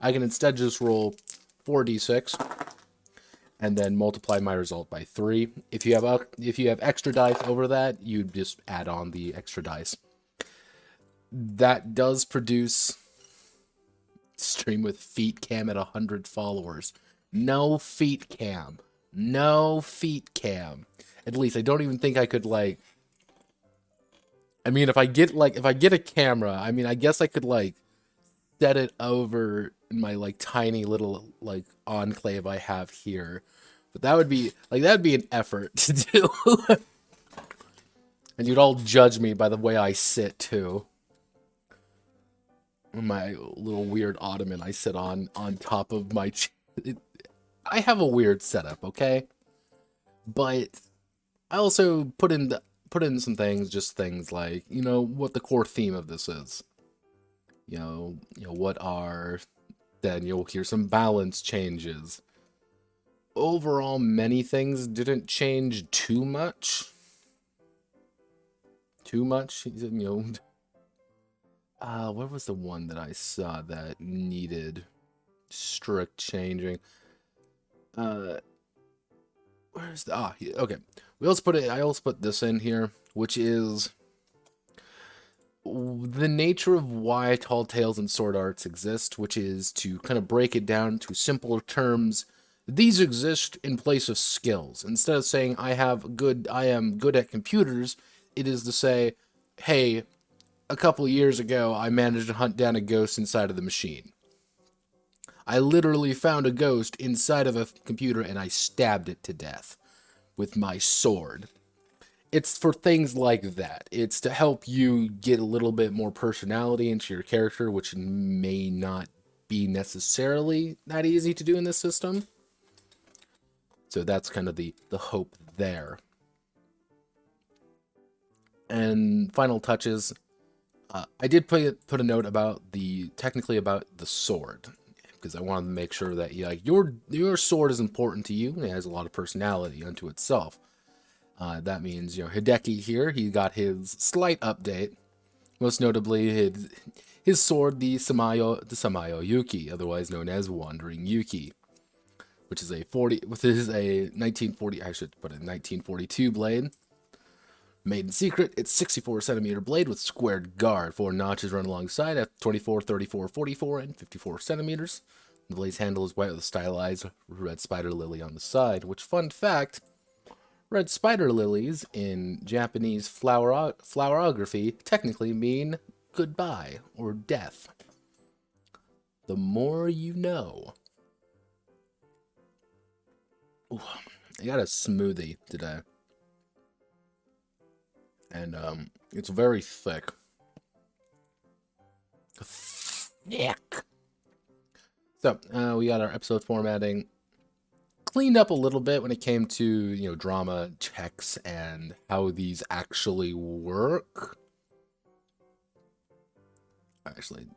I can instead just roll 4d6 and then multiply my result by 3. If you have extra dice over that, you just add on the extra dice. That does produce stream with feet cam at 100 followers. No feet cam. No feet cam. At least I don't even think I could like. I mean, if I get a camera, I mean, I guess I could like set it over in my like tiny little like enclave I have here. But that'd be an effort to do. And you'd all judge me by the way I sit too. My little weird ottoman I sit on top of my I have a weird setup, okay? But I also put in some things, just things like, you know, what the core theme of this is. What are, then you'll hear some balance changes. Overall, many things didn't change too much. Where was the one that I saw that needed strict changing? Where's the, okay. I also put this in here, which is the nature of why Tall Tales and Sword Arts exist, which is to kind of break it down to simpler terms. These exist in place of skills. Instead of saying I am good at computers, it is to say, hey, a couple of years ago, I managed to hunt down a ghost inside of the machine. I literally found a ghost inside of a computer and I stabbed it to death with my sword. It's for things like that. It's to help you get a little bit more personality into your character, which may not be necessarily that easy to do in this system. So that's kind of the hope there. And final touches. I did put a note about technically about the sword, because I wanted to make sure that your sword is important to you. It has a lot of personality unto itself. That means, Hideki here, he got his slight update. Most notably, his sword, the Samayo Yuki, otherwise known as Wandering Yuki, which is a 1940, I should put it, 1942 blade. Made in secret, it's 64 centimeter blade with squared guard. 4 notches run alongside at 24, 34, 44, and 54 centimeters. The blade's handle is white with a stylized red spider lily on the side, which, fun fact, red spider lilies in Japanese flowerography technically mean goodbye or death. The more you know. Ooh, I got a smoothie today. And it's very thick. Thick. So we got our episode formatting cleaned up a little bit when it came to drama checks and how these actually work. Actually,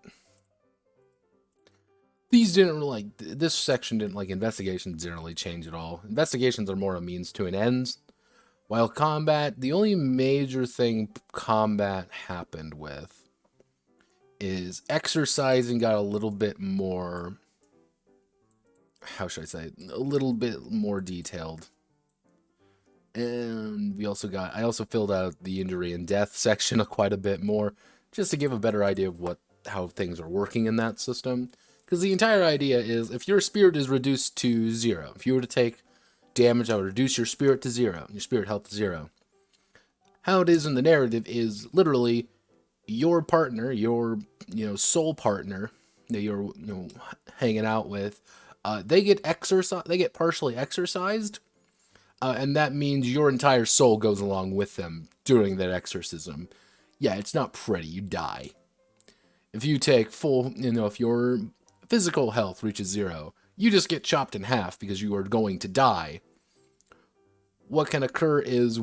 these didn't really this section didn't investigations didn't really change at all. Investigations are more a means to an end. While combat, the only major thing combat happened with is exercising got a little bit more, how should I say, a little bit more detailed. And I also filled out the injury and death section quite a bit more, just to give a better idea of how things are working in that system. Because the entire idea is, if your spirit is reduced to 0, if you were to take damage, I would reduce your spirit to 0, your spirit health to 0. How it is in the narrative is literally your partner, your soul partner that you're hanging out with, they get partially exorcised, and that means your entire soul goes along with them during that exorcism. Yeah, it's not pretty. You die. If you take if your physical health reaches 0, you just get chopped in half because you are going to die. What can occur is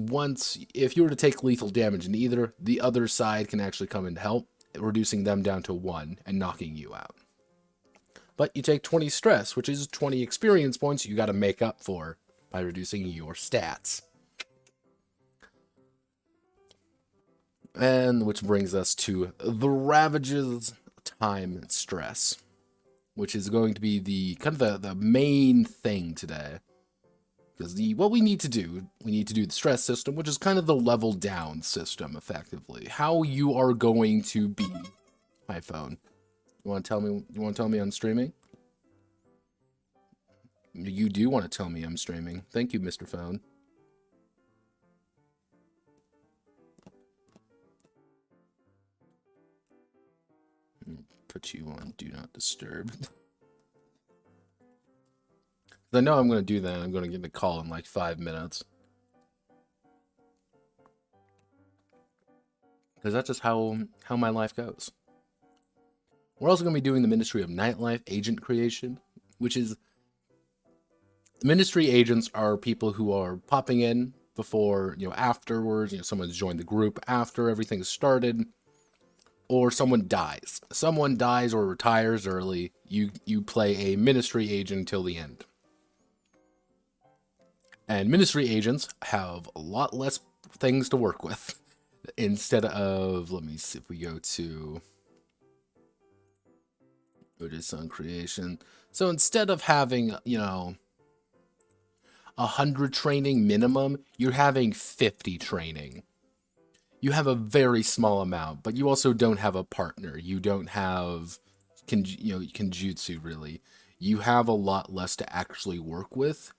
if you were to take lethal damage in either, the other side can actually come in to help, reducing them down to 1 and knocking you out. But you take 20 stress, which is 20 experience points you got to make up for by reducing your stats. And which brings us to the Ravages, Time, and Stress. which is going to be the kind of the main thing today. Because what we need to do the stress system, which is kind of the level down system, effectively. How you are going to be. Hi, phone. You want to tell me I'm streaming? You do want to tell me I'm streaming. Thank you, Mr. Phone. Put you on Do Not Disturb. I know I'm going to do that. I'm going to get a call in like 5 minutes. Because that's just how my life goes. We're also going to be doing the Ministry of Nightlife agent creation, which is... Ministry agents are people who are popping in before, afterwards, someone's joined the group after everything started, or someone dies. Someone dies or retires early, you play a ministry agent until the end. And ministry agents have a lot less things to work with. Instead of, let me see if we go to Ojisan creation. So instead of having, 100 training minimum, you're having 50 training. You have a very small amount, but you also don't have a partner. You don't have, kenjutsu, really. You have a lot less to actually work with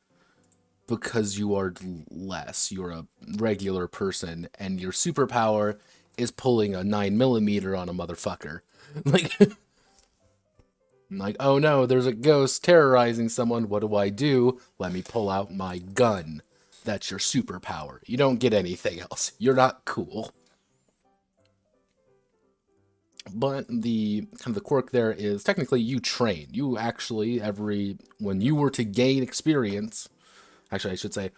because you are less. You're a regular person, and your superpower is pulling a 9mm on a motherfucker. Like, oh no, there's a ghost terrorizing someone. What do? Let me pull out my gun. That's your superpower. You don't get anything else. You're not cool. But the kind of the quirk there is technically you train. You actually, when you were to gain experience, actually I should say,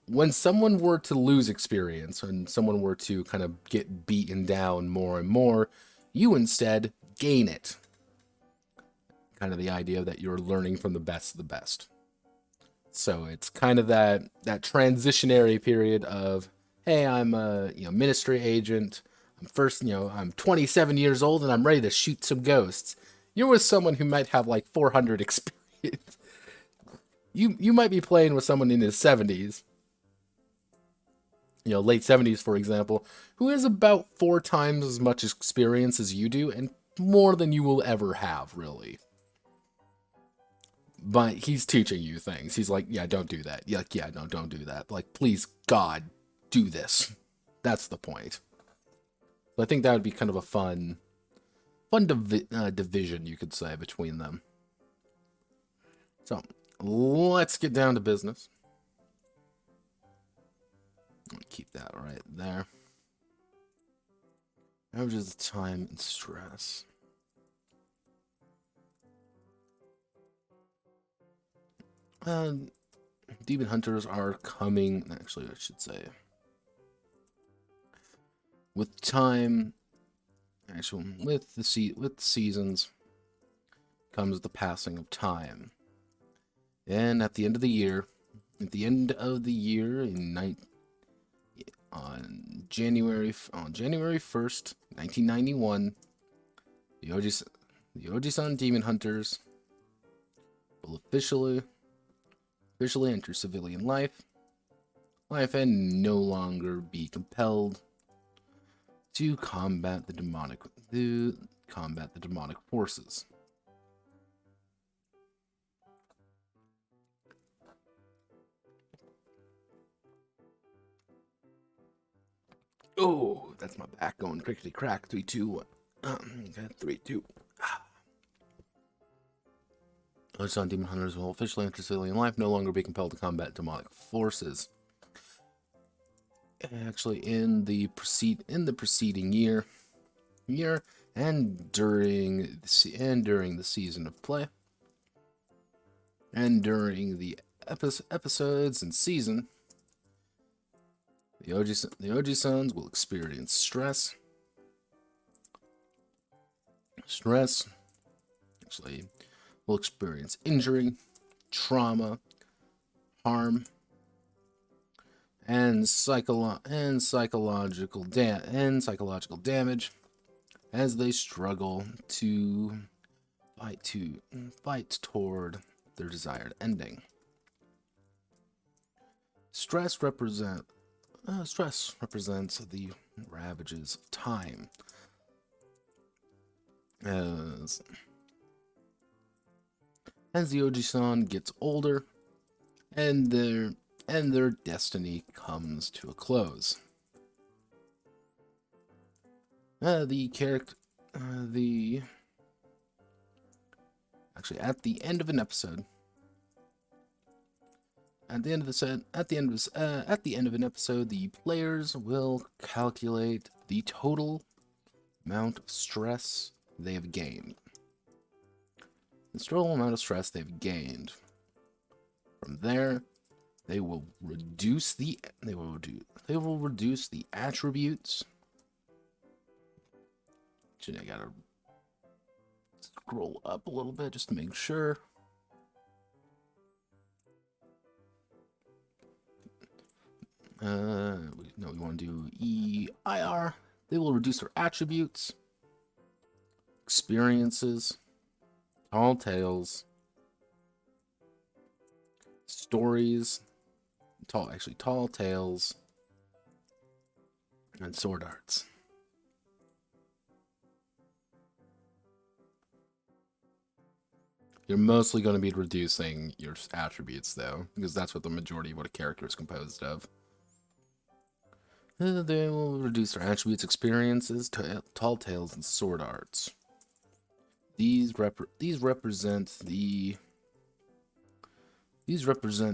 when someone were to lose experience and someone were to kind of get beaten down more and more, you instead gain it. Kind of the idea that you're learning from the best of the best. So it's kind of that transitionary period of, hey, I'm a ministry agent. I'm 27 years old and I'm ready to shoot some ghosts. You're with someone who might have like 400 experience. You might be playing with someone in his 70s. Late 70s, for example, who has about 4 times as much experience as you do, and more than you will ever have, really. But he's teaching you things. He's like, yeah, don't do that. Like, yeah, no, don't do that. Like, please, God, do this. That's the point. So I think that would be kind of a fun division, you could say, between them. So, let's get down to business. Keep that right there. Averages of time and stress. Demon hunters are coming. Actually, I should say, with time, actually, with the seasons, comes the passing of time. And at the end of the year, on January 1st, 1991, the Ojisan Demon Hunters will officially enter civilian life and no longer be compelled to combat the demonic forces. Oh, that's my back going crickety crack. 3, 2, 1. Okay, 3, 2. Ojisan Demon Hunters will officially enter civilian life, no longer be compelled to combat demonic forces. Actually, in the preceding year, and during the season of play, and during the episodes and season, the Ojisans will experience stress. Actually, will experience injury, trauma, harm, and psychological damage as they struggle to fight toward their desired ending. Stress represents the ravages of time. As the Ojisan gets older, and their destiny comes to a close. At the end of an episode, the players will calculate the total amount of stress they have gained. The total amount of stress they've gained. From there, they will reduce the attributes. Actually, I gotta scroll up a little bit just to make sure. We want to do EIR. They will reduce their attributes, experiences, tall tales, stories, tall tales, and sword arts. You're mostly going to be reducing your attributes, though, because that's what the majority of what a character is composed of. They will reduce their attributes, experiences, tall tales, and sword arts. These represent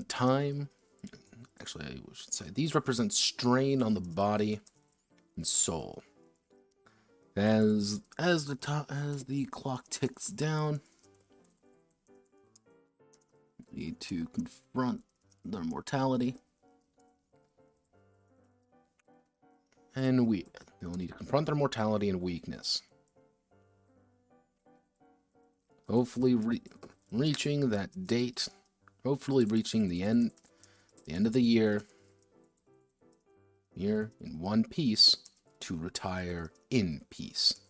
time. Actually, I should say these represent strain on the body and soul. As the clock ticks down, need to confront their mortality. And they'll need to confront their mortality and weakness. Hopefully reaching that date. Hopefully reaching the end of the year in one piece to retire in peace.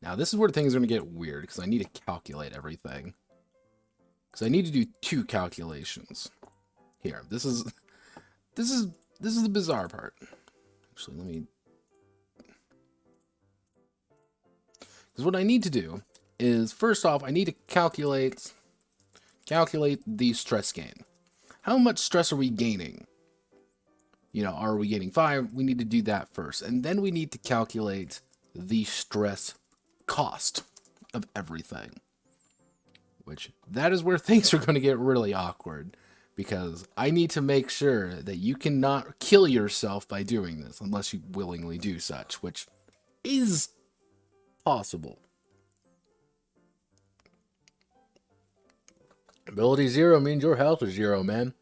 Now this is where things are going to get weird because I need to calculate everything. Because I need to do 2 calculations. Here, this is the bizarre part. Actually, let me. Because what I need to do is, first off, I need to calculate the stress gain. How much stress are we gaining? Are we gaining 5? We need to do that first, and then we need to calculate the stress cost of everything. Which, that is where things are going to get really awkward. Because I need to make sure that you cannot kill yourself by doing this. Unless you willingly do such. Which is possible. Ability 0 means your health is 0, man.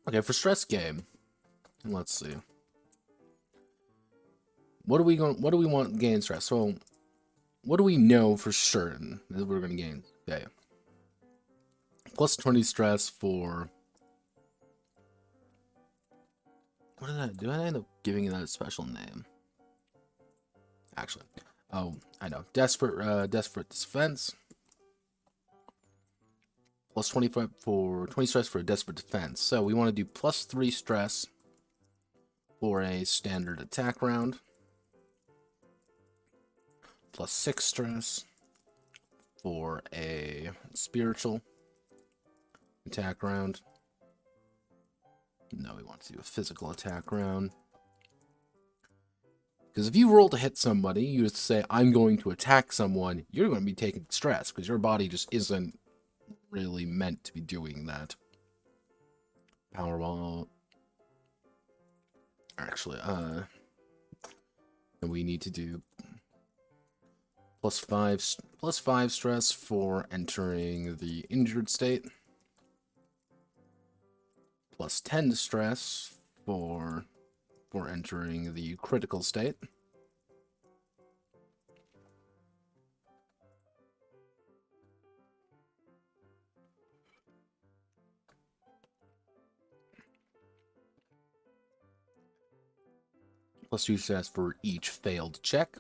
Okay, for stress game. Let's see. What do we want to gain stress? So, what do we know for certain that we're going to gain? Okay. Plus 20 stress for... What did I do? I end up giving that a special name. Actually. Oh, I know. Desperate defense. Plus 25 for 20 stress for a desperate defense. So we want to do plus 3 stress for a standard attack round. Plus 6 stress for a spiritual attack round. No, we want to do a physical attack round. Because if you roll to hit somebody, you just say, I'm going to attack someone, you're going to be taking stress, because your body just isn't really meant to be doing that. Powerball. Actually, we need to do plus 5 stress for entering the injured state. Plus 10 stress for entering the critical state. Plus 2 stress for each failed check.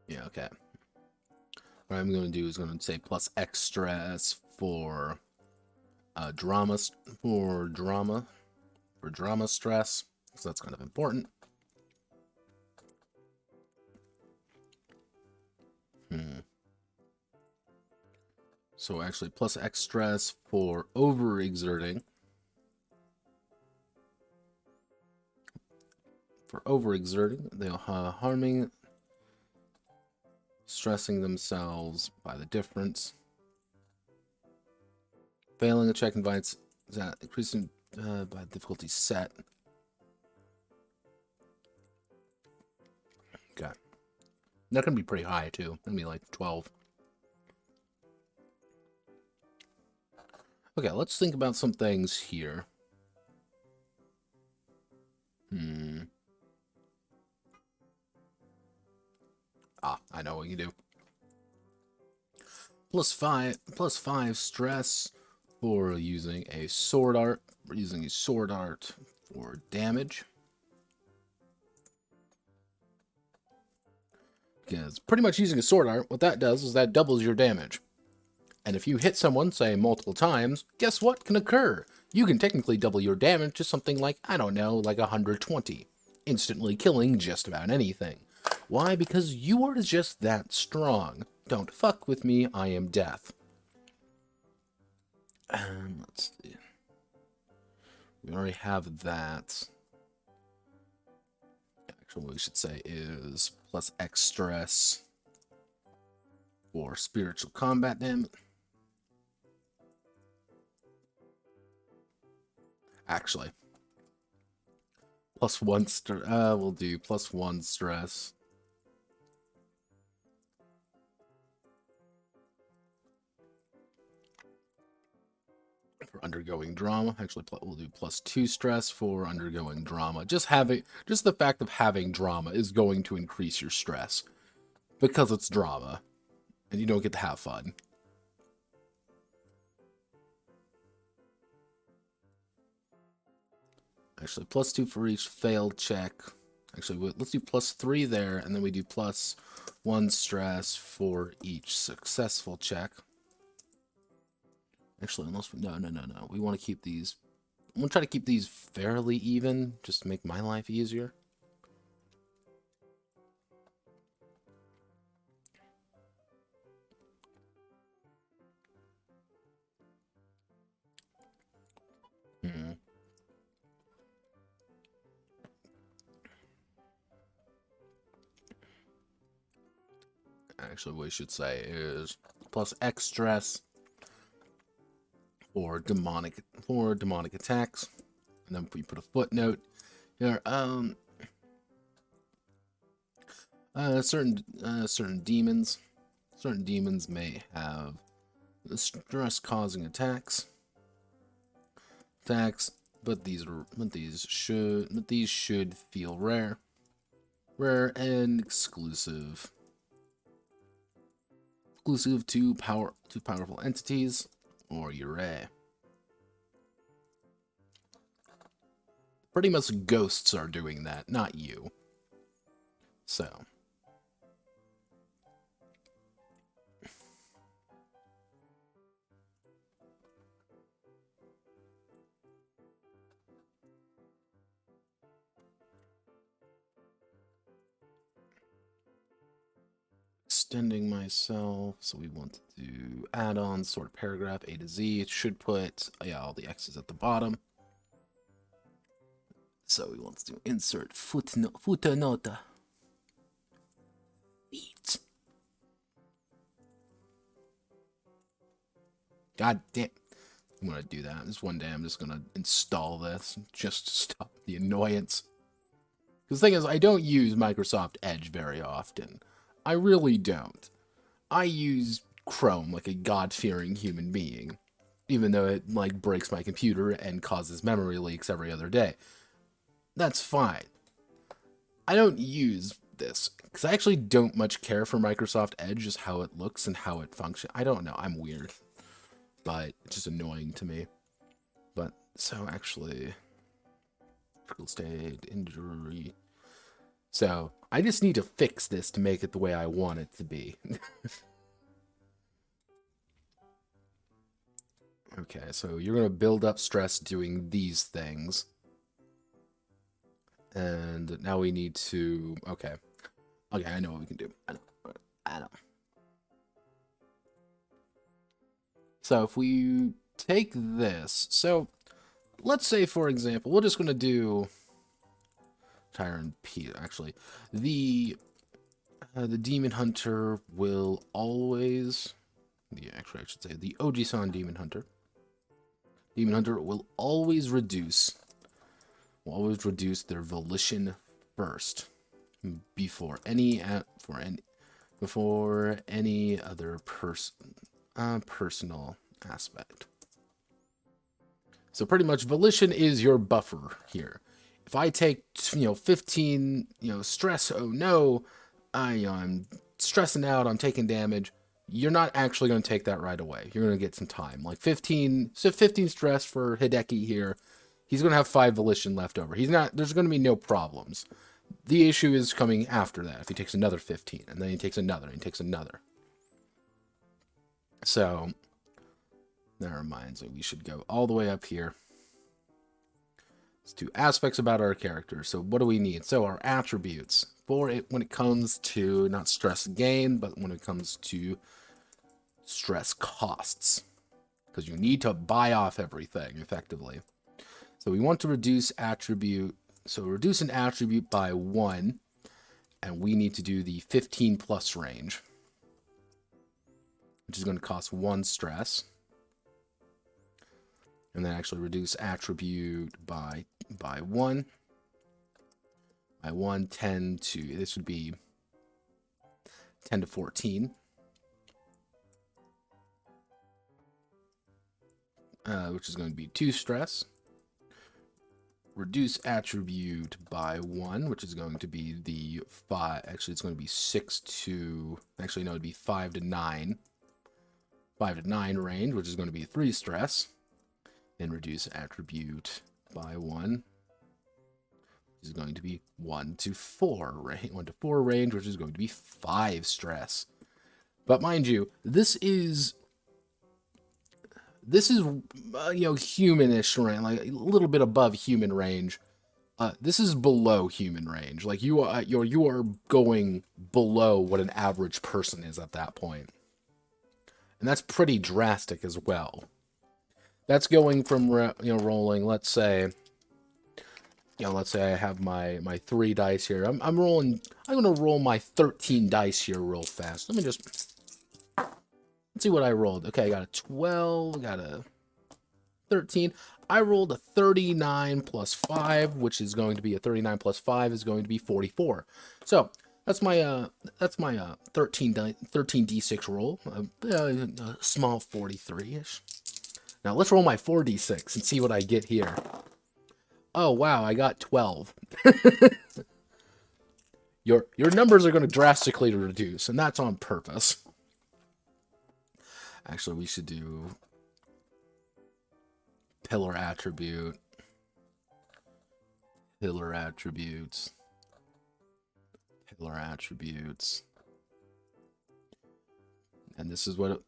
Yeah, okay. What I'm going to do is going to say plus X stress for drama stress, so that's kind of important. So actually plus X stress for overexerting. For overexerting, they'll harming, stressing themselves by the difference. Failing a check invites that increasing by difficulty set. Okay. That can be pretty high too. That'd be like 12. Okay, let's think about some things here. I know what you can do. Plus 5 stress for using a sword art. We're using a sword art for damage. Because pretty much using a sword art, what that does is that doubles your damage. And if you hit someone, say, multiple times, guess what can occur? You can technically double your damage to something like, I don't know, like 120. Instantly killing just about anything. Why? Because you are just that strong. Don't fuck with me, I am death. And let's see. We already have that. Actually, what we should say is plus X stress for spiritual combat damage. Actually, plus 1 we'll do plus 1 stress. For undergoing drama. Actually, we'll do plus 2 stress for undergoing drama. Just the fact of having drama is going to increase your stress because it's drama and you don't get to have fun. Actually, plus 2 for each failed check. Actually, let's do plus 3 there, and then we do plus 1 stress for each successful check. Actually, unless no. We want to keep these. I'm gonna try to keep these fairly even, just to make my life easier. Actually, what we should say is plus X stress for demonic attacks, and then we put a footnote here. Certain demons may have stress-causing attacks, but these should feel rare and exclusive to powerful entities or Yurei. Pretty much ghosts are doing that, not you. So. Extending myself, so we want to do add-on sort of paragraph A to Z. It should put all the X's at the bottom. So we want to do insert footnote. Beat. God damn. I'm gonna do that. This one day I'm just gonna install this just to stop the annoyance. Because the thing is, I don't use Microsoft Edge very often. I really don't. I use Chrome like a God-fearing human being, even though it like breaks my computer and causes memory leaks every other day. That's fine. I don't use this because I actually don't much care for Microsoft Edge, just how it looks and how it functions. I don't know. I'm weird, but it's just annoying to me. But so actually, critical state, injury. So I just need to fix this to make it the way I want it to be. Okay, so you're going to build up stress doing these things. And now we need to... Okay, I know what we can do. I know. So if we take this... So let's say, for example, we're just going to do... Tyrant P, actually. The Demon Hunter will always... Actually, I should say the Ojisan Demon Hunter. Demon Hunter will always reduce their volition first before any other personal aspect. So pretty much volition is your buffer here. If I take 15 stress, oh no, I'm stressing out, I'm taking damage. You're not actually going to take that right away. You're going to get some time. Like 15 stress for Hideki here. He's going to have 5 volition left over. There's going to be no problems. The issue is coming after that. If he takes another 15, and then he takes another, and he takes another. So, that reminds me, we should go all the way up here. Let's do aspects about our character. So what do we need? So our attributes. For it, when it comes to not stress gain, but when it comes to stress costs. Because you need to buy off everything, effectively. So we want to reduce attribute. So reduce an attribute by 1. And we need to do the 15 plus range. Which is going to cost 1 stress. And then actually reduce attribute by 1. By 1, 10 to... This would be 10 to 14. Which is going to be 2 stress. Reduce attribute by 1, which is going to be the 5. Actually, it's going to be 6 to... Actually, no, it'd be 5 to 9. 5 to 9 range, which is going to be 3 stress. And reduce attribute by 1. Which is going to be 1 to 4 range. 1 to 4 range, which is going to be 5 stress. But mind you, this is humanish range, like a little bit above human range. This is below human range. Like you are going below what an average person is at that point, and that's pretty drastic as well. That's going from rolling. Let's say I have my 3 dice here. I'm rolling. I'm gonna roll my 13 dice here real fast. Let me just. Let's see what I rolled. Okay, I got a 12, got a 13. I rolled a 39 plus 5, which is going to be a 39 plus 5 is going to be 44. So that's my 13 d6 roll, a small 43ish. Now let's roll my 4d6 and see what I get here. Oh wow, I got 12. Your numbers are going to drastically reduce, and that's on purpose. Actually, we should do pillar attribute, pillar attributes, pillar attributes, and this is what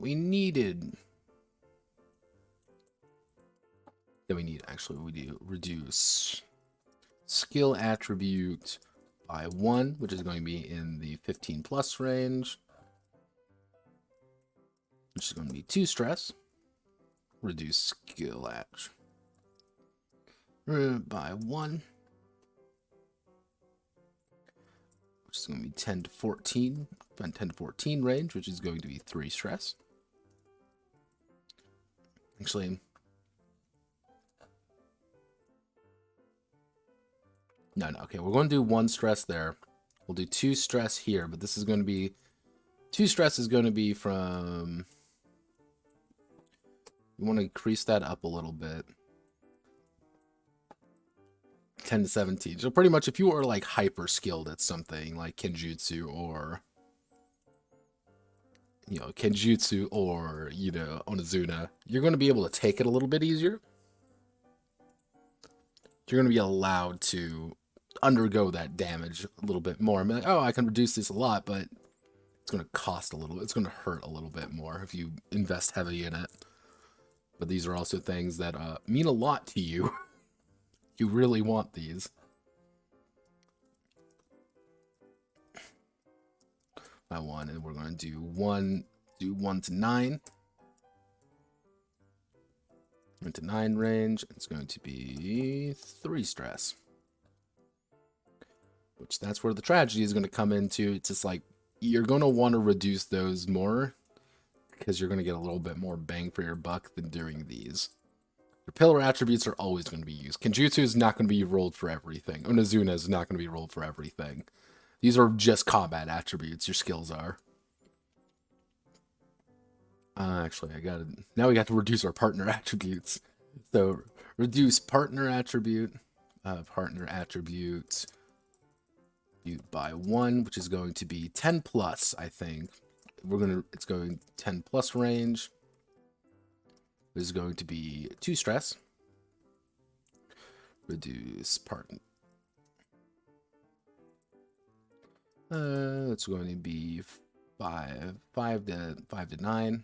we needed. Then we need we do reduce skill attribute by 1, which is going to be in the 15 plus range. Which is going to be 2 stress. Reduce skill by 1. Which is going to be 10 to 14. 10 to 14 range, which is going to be 3 stress. Actually, no, okay, we're going to do 1 stress there. We'll do 2 stress here, but this is going to be 2 stress is going to be from... We want to increase that up a little bit. 10 to 17. So pretty much if you are like hyper skilled at something like Kenjutsu or Onizuna, you're going to be able to take it a little bit easier. You're going to be allowed to undergo that damage a little bit more. I'm like, oh, I can reduce this a lot, but it's going to cost a little. It's going to hurt a little bit more if you invest heavily in it. But these are also things that mean a lot to you. You really want these. That one, and we're going to do 1 to 9. 1 to 9 range. It's going to be 3 stress. Which that's where the tragedy is going to come into. It's just like you're going to want to reduce those more because you're going to get a little bit more bang for your buck than doing these. Your pillar attributes are always going to be used. Kenjutsu is not going to be rolled for everything. Onizuna is not going to be rolled for everything. These are just combat attributes. Your skills are. Actually, now we got to reduce our partner attributes. So reduce partner attribute. Partner attribute by 1, which is going to be 10 plus, I think. It's going 10 plus range. This is going to be 2 stress. Reduce partner. It's going to be 5 to 9.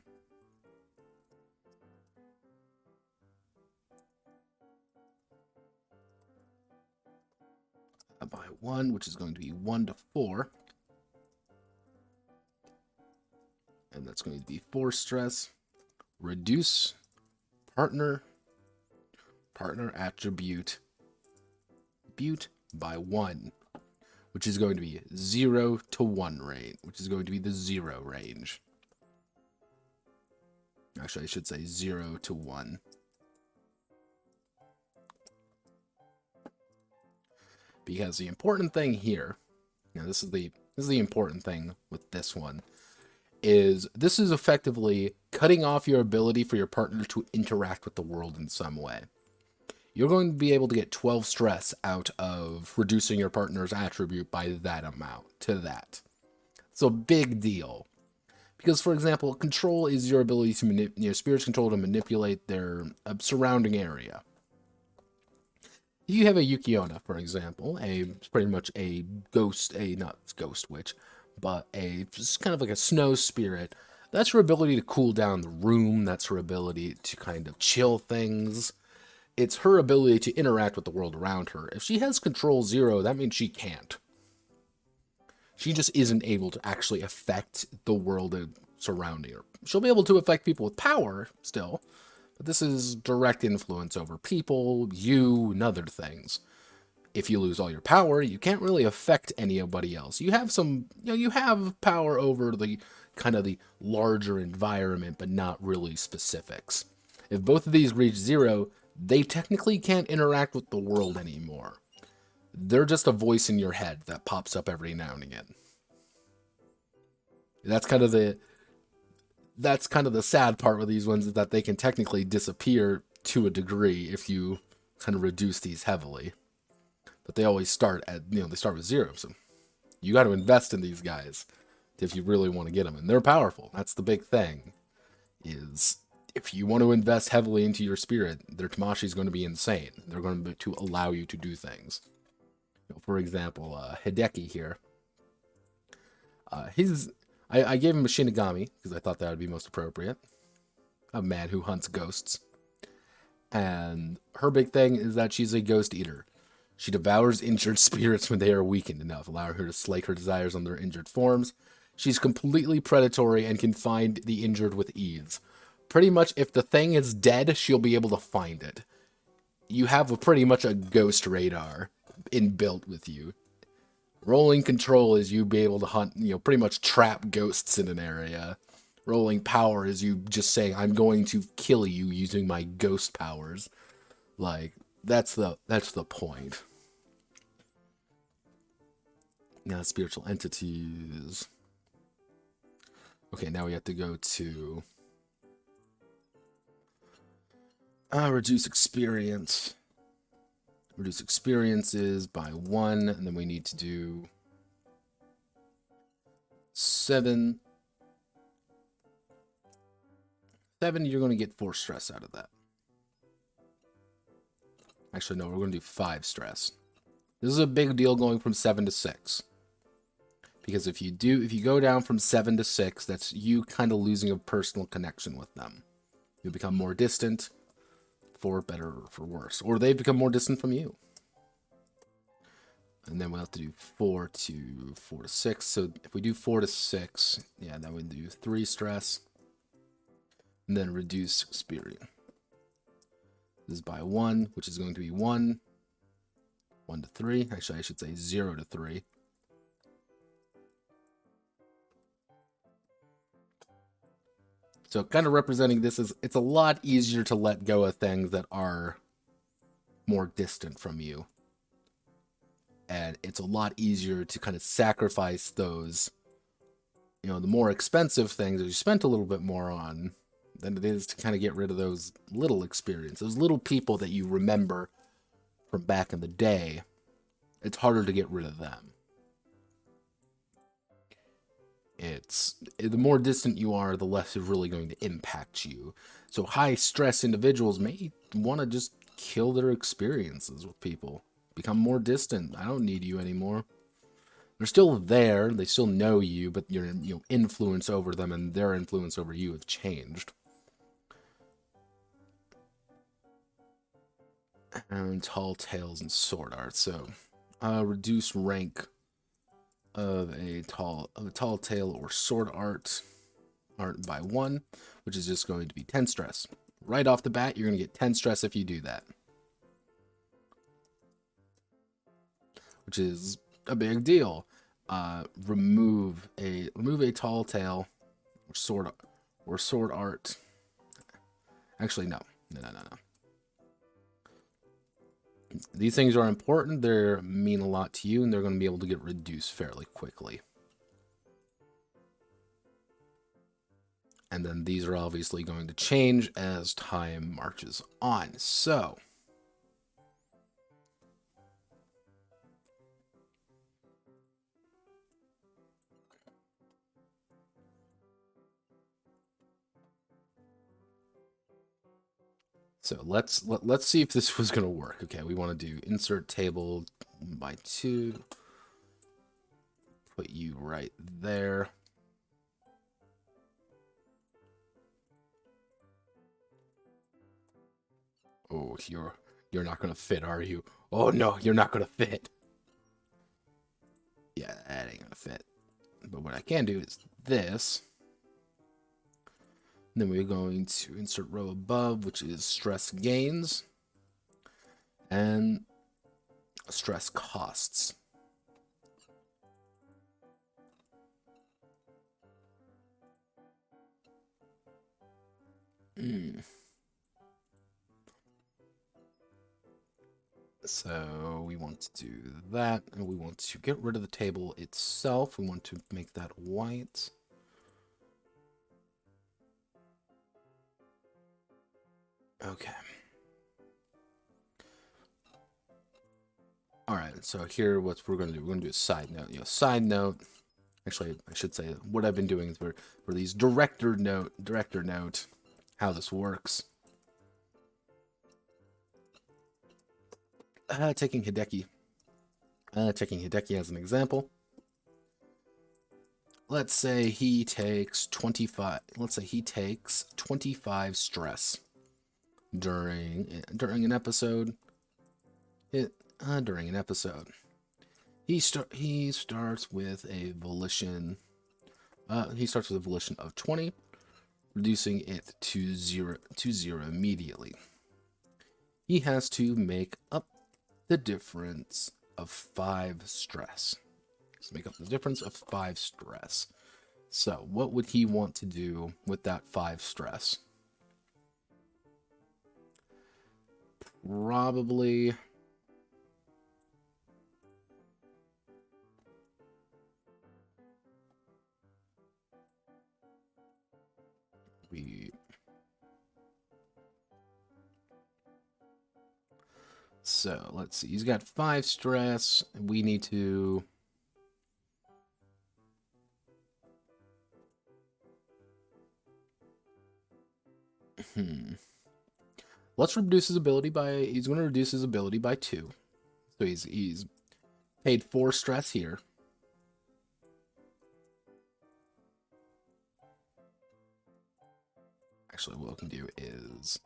By 1, which is going to be 1 to 4. And that's going to be 4 stress. Reduce partner attribute by 1, which is going to be 0 to 1 range, which is going to be the 0 range. Actually, I should say 0 to 1. Because the important thing here, this is the important thing with this one, is this is effectively cutting off your ability for your partner to interact with the world in some way. You're going to be able to get 12 stress out of reducing your partner's attribute by that amount to that. It's a big deal. Because, for example, control is your ability to spirit's control to manipulate their surrounding area. If you have a Yukiona, for example, pretty much a ghost, not ghost witch, but just kind of like a snow spirit, that's her ability to cool down the room, that's her ability to kind of chill things. It's her ability to interact with the world around her. If she has control 0, that means she can't. She just isn't able to actually affect the world surrounding her. She'll be able to affect people with power still, but this is direct influence over people, you, and other things. If you lose all your power, you can't really affect anybody else. You have you have power over the kind of the larger environment, but not really specifics. If both of these reach 0, they technically can't interact with the world anymore. They're just a voice in your head that pops up every now and again. That's kind of the sad part with these ones, is that they can technically disappear to a degree if you kind of reduce these heavily. But they always start at, they start with 0. So you got to invest in these guys if you really want to get them. And they're powerful. That's the big thing, is if you want to invest heavily into your spirit, their Tamashi is going to be insane. They're going to allow you to do things. For example, Hideki here. I gave him a Shinigami because I thought that would be most appropriate. A man who hunts ghosts. And her big thing is that she's a ghost eater. She devours injured spirits when they are weakened enough, allowing her to slake her desires on their injured forms. She's completely predatory and can find the injured with ease. Pretty much, if the thing is dead, she'll be able to find it. You have pretty much a ghost radar inbuilt with you. Rolling control is you be able to hunt, pretty much trap ghosts in an area. Rolling power is you just saying, I'm going to kill you using my ghost powers. Like, that's the point. Now, spiritual entities. Okay, now we have to go to reduce experience. Reduce experiences by 1, and then we need to do 7. 7, you're going to get 4 stress out of that. Actually, no, we're going to do 5 stress. This is a big deal going from 7 to 6. Because if you go down from 7 to 6, that's you kind of losing a personal connection with them. You become more distant, for better or for worse. Or they become more distant from you. And then we'll have to do 4 to 6. So if we do 4 to 6, yeah, then we do 3 stress. And then reduce experience. This is by 1, which is going to be 1. 1 to 3. Actually, I should say 0 to 3. So kind of representing this is, it's a lot easier to let go of things that are more distant from you. And it's a lot easier to kind of sacrifice those, you know, the more expensive things that you spent a little bit more on than it is to kind of get rid of those little experiences, those little people that you remember from back in the day. It's harder to get rid of them. The more distant you are, the less it's really going to impact you. So high stress individuals may want to just kill their experiences with people. Become more distant. I don't need you anymore. They're still there. They still know you, but your influence over them and their influence over you have changed. And tall tales and sword art. So, reduce rank of a tall tale or sword art by 1, which is just going to be 10 stress. Right off the bat, you're going to get 10 stress if you do that, which is a big deal. Remove a tall tale or sword art. Actually, no. These things are important. They mean a lot to you, and they're going to be able to get reduced fairly quickly. And then these are obviously going to change as time marches on. So, let's see if this was going to work. Okay, we want to do insert table by 2. Put you right there. Oh, you're not going to fit, are you? Oh no, you're not going to fit. Yeah, that ain't going to fit. But what I can do is this. And then we're going to insert row above, which is stress gains and stress costs. So we want to do that, and we want to get rid of the table itself. We want to make that white. Okay. All right, so here what we're going to do, we're going to do a side note. Side note, actually, I should say what I've been doing for these director note, how this works. Taking Hideki as an example. Let's say he takes 25. Let's say he takes 25 stress during an episode. During an episode, he starts with a volition. He starts with a volition of 20, reducing it to 0 immediately. He has to make up the difference of 5 stress. So make up the difference of 5 stress. So what would he want to do with that 5 stress? Probably So let's see. He's got 5 stress. We need to. Let's reduce his ability by. He's going to reduce his ability by 2. So he's paid 4 stress here. Actually, what we can do is.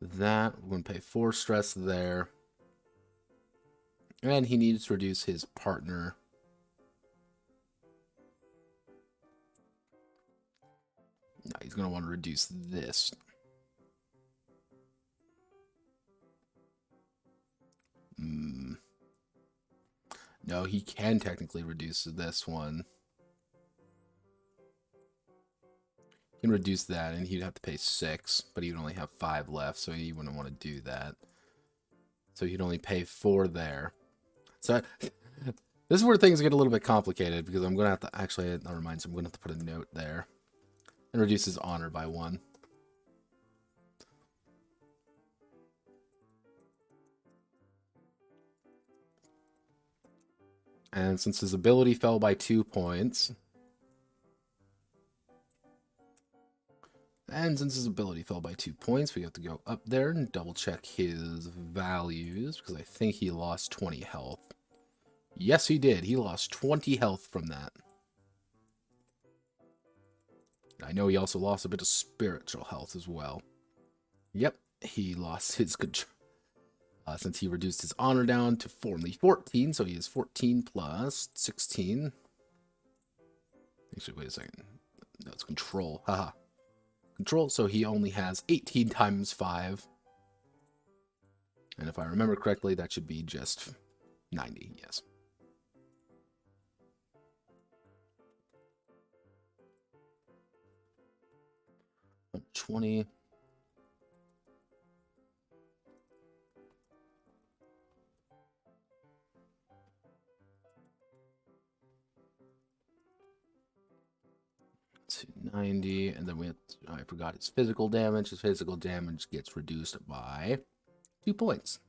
That, we're going to pay 4 stress there. And he needs to reduce his partner. No, he's going to want to reduce this. No, he can technically reduce this one. He can reduce that, and he'd have to pay 6, but he'd only have 5 left, so he wouldn't want to do that. So he'd only pay 4 there. So this is where things get a little bit complicated, because I'm going to have to, actually, that reminds me, I'm going to have to put a note there. And reduce his honor by 1. And since his ability fell by 2 points, we have to go up there and double check his values, because I think he lost 20 health. Yes, he did. He lost 20 health from that. I know he also lost a bit of spiritual health as well. Yep, he lost his control. Since he reduced his honor down to only 14, so he is 14 plus 16. Actually, wait a second. No, it's control. Haha. Control, so he only has 18 times 5. And if I remember correctly, that should be just 90, yes. $20. To 90, and then we have to, I forgot his physical damage. His physical damage gets reduced by 2 points.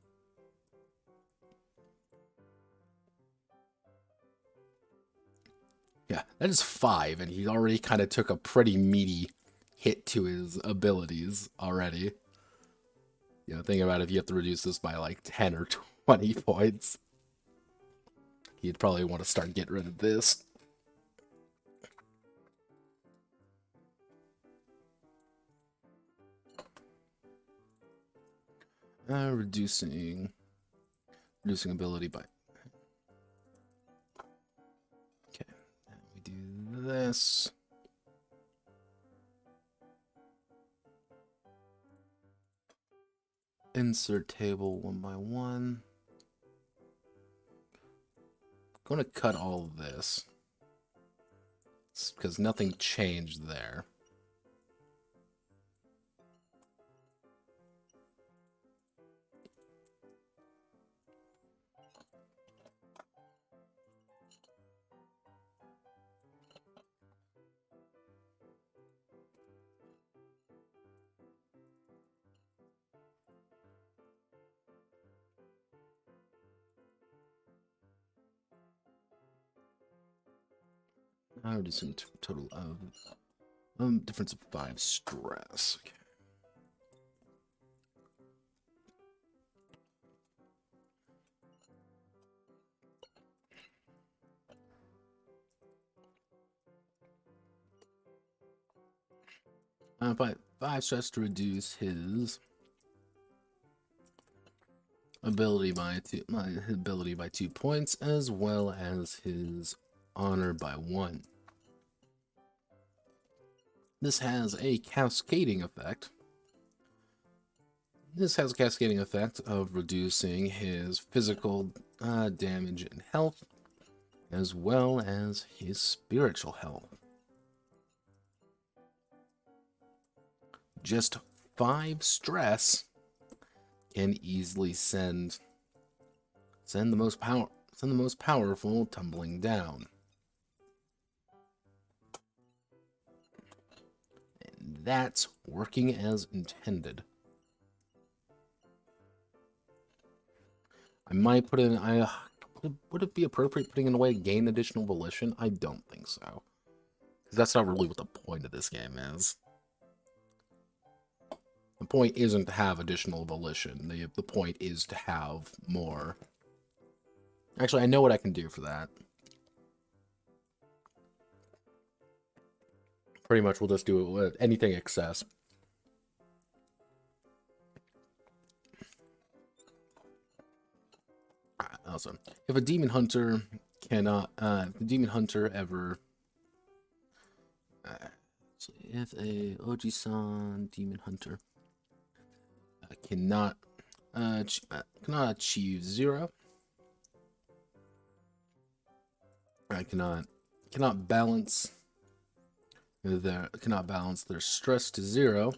Yeah, that is 5, and he already kind of took a pretty meaty hit to his abilities already. You know, think about it, if you have to reduce this by like 10 or 20 points. He'd probably want to start getting rid of this. Reducing ability by. Okay, and we do this. Insert table 1 by 1. I'm going to cut all of this because nothing changed there. Reducing total of difference of 5 stress. Okay. Five stress to reduce his ability by 2 points, as well as his honor by 1. This has a cascading effect. This has a cascading effect of reducing his physical damage and health, as well as his spiritual health. Just 5 stress can easily send the most powerful tumbling down. that's working as intended. I might put in, would it be appropriate putting in a way to gain additional volition? I don't think so. Because that's not really what the point of this game is. The point isn't to have additional volition. The point is to have more. Actually, I know what I can do for that. Pretty much we'll just do it with anything excess. Awesome. If a demon hunter cannot, if the demon hunter ever, if a Ojisan Demon Hunter cannot achieve 0, cannot balance their stress to 0,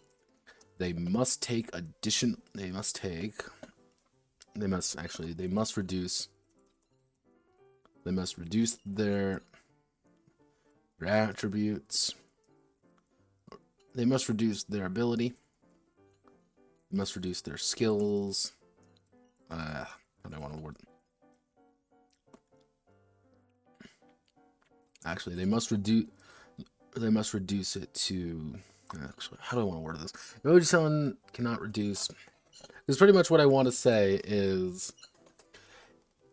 they must reduce their attributes. They must reduce their ability. They must reduce their skills. I don't want to word. Actually, they must reduce it to. Actually, how do I want to word this? If someone cannot reduce. Because pretty much what I want to say is,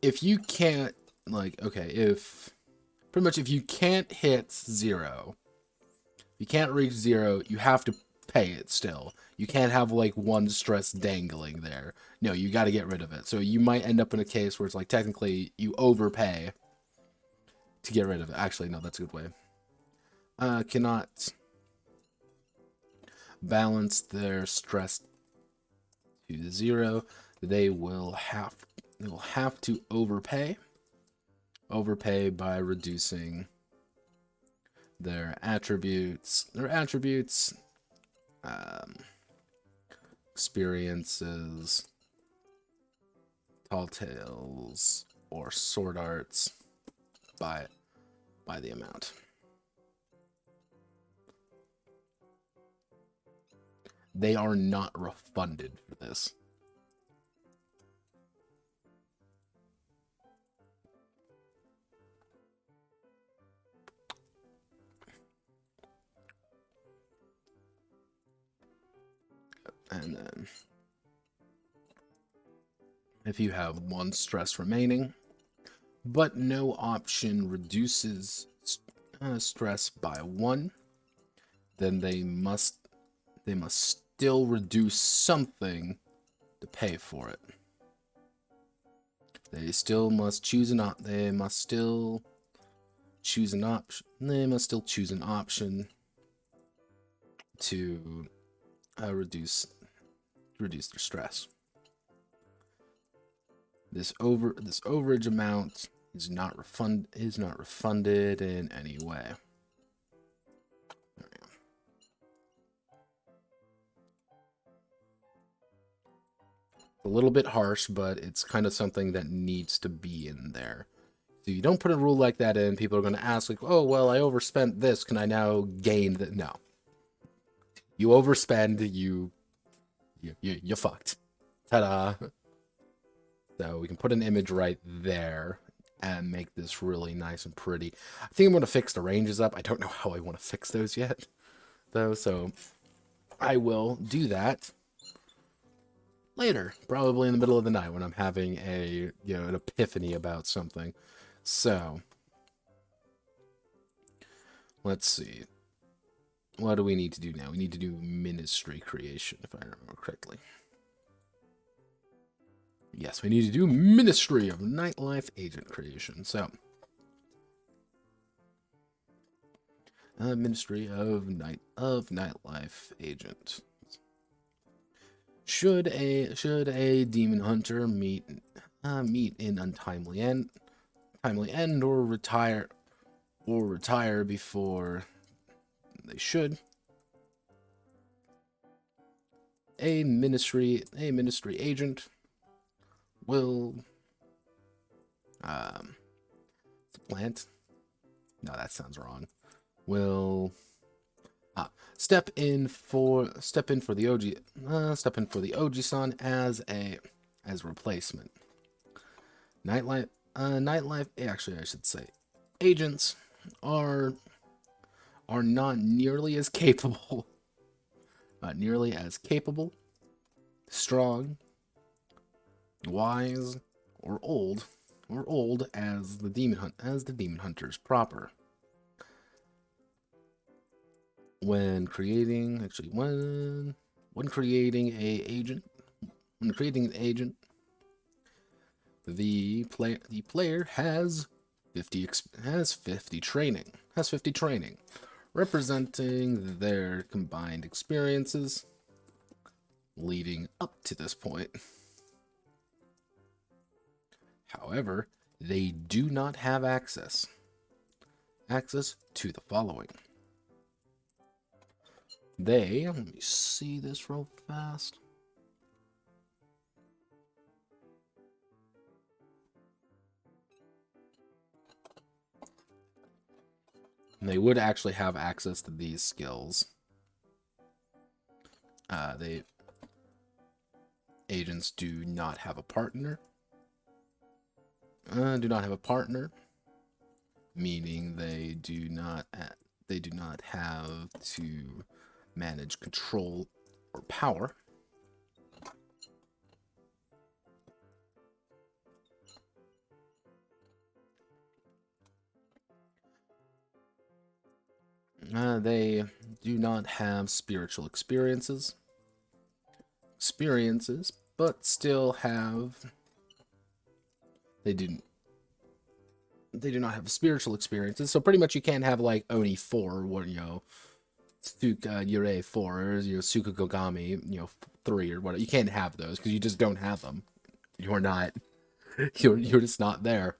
if you can't, if you can't hit 0, you can't reach 0, you have to pay it still. You can't have, 1 stress dangling there. No, you got to get rid of it. So you might end up in a case where it's, technically, you overpay to get rid of it. Actually, no, that's a good way. Cannot balance their stress to 0. They will have to overpay by reducing their attributes, experiences, tall tales, or sword arts by the amount. They are not refunded for this. And then, if you have 1 stress remaining, but no option reduces stress by 1, then they must still reduce something to pay for it. They still must choose an option. They must still choose an option to reduce their stress. This overage amount is not refunded in any way. A little bit harsh, but it's kind of something that needs to be in there. So you don't put a rule like that in, people are going to ask, oh, well, I overspent this, can I now gain that? No. You overspend, you fucked. Ta-da. So we can put an image right there and make this really nice and pretty. I think I'm going to fix the ranges up. I don't know how I want to fix those yet, though, so I will do that later, probably in the middle of the night when I'm having an epiphany about something. So, let's see. What do we need to do now? We need to do ministry creation, if I remember correctly. Yes, we need to do Ministry of Nightlife Agent creation. So, Ministry of Nightlife Agent. Should a demon hunter meet in untimely end, or retire before they should, a ministry agent will supplant. No, that sounds wrong. Will Step in for the step in for the Ojisan as replacement. Nightlife. Actually, I should say, agents are not nearly as capable, strong, wise, or old as the demon hunters proper. When creating when creating an agent, the player has 50 training, representing their combined experiences leading up to this point. However, they do not have access to the following. Let me see this real fast. They would actually have access to these skills. Agents do not have a partner. Meaning they do not have to manage control or power. They do not have spiritual experiences, but still have. They do not have spiritual experiences, so pretty much you can't have like Oni 4, or Yurei 4, or Sukugogami 3 or whatever. You can't have those because you just don't have them. You're just not there.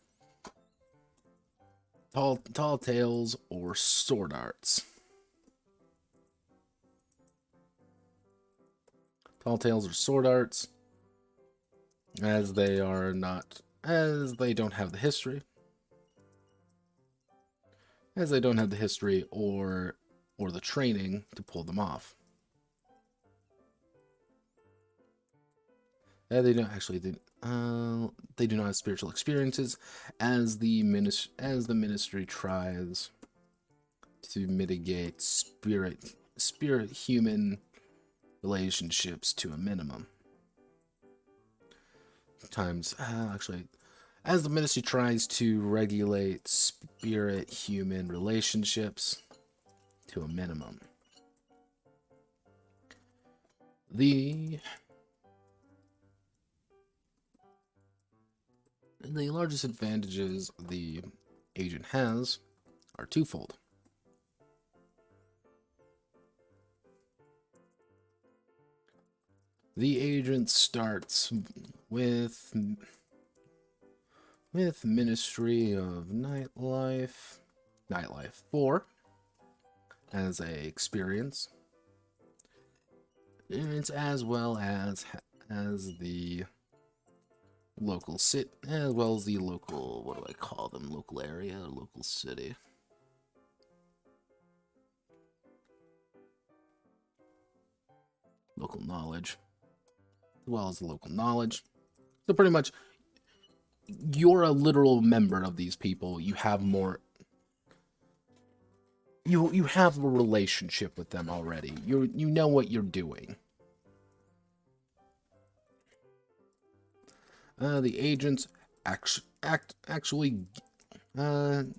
Tall tales or sword arts. Tall tales or sword arts, as they don't have the history. Or the training to pull them off. They do not have spiritual experiences, as the ministry tries to mitigate spirit human relationships to a minimum. As the ministry tries to regulate spirit human relationships to a minimum. The largest advantages the agent has are twofold. The agent starts with Ministry of Nightlife 4 as a experience. It's as well as the local local, what do I call them? Local area, local city. Local knowledge. As well as the local knowledge. So pretty much, you're a literal member of these people. You have more. You have a relationship with them already. You know what you're doing. The agents the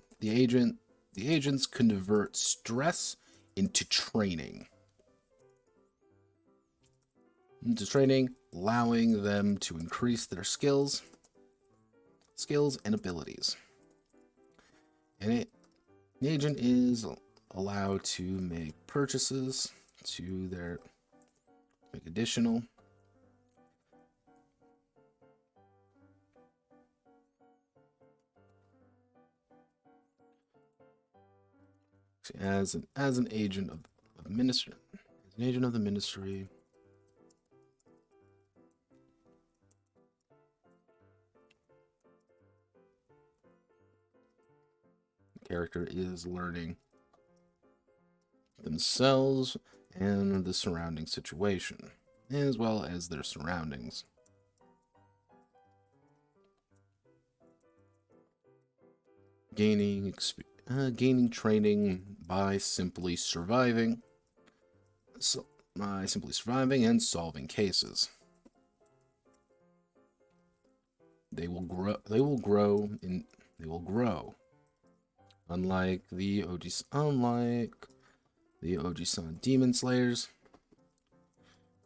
agents convert stress into training. Allowing them to increase their skills and abilities. And the agent is allowed to make purchases make additional. As an agent of the ministry, the character is learning themselves and the surrounding situation, as well as their surroundings. Gaining training by simply surviving. By simply surviving and solving cases. They will grow. They will grow. Unlike the Ojisan Demon Slayers,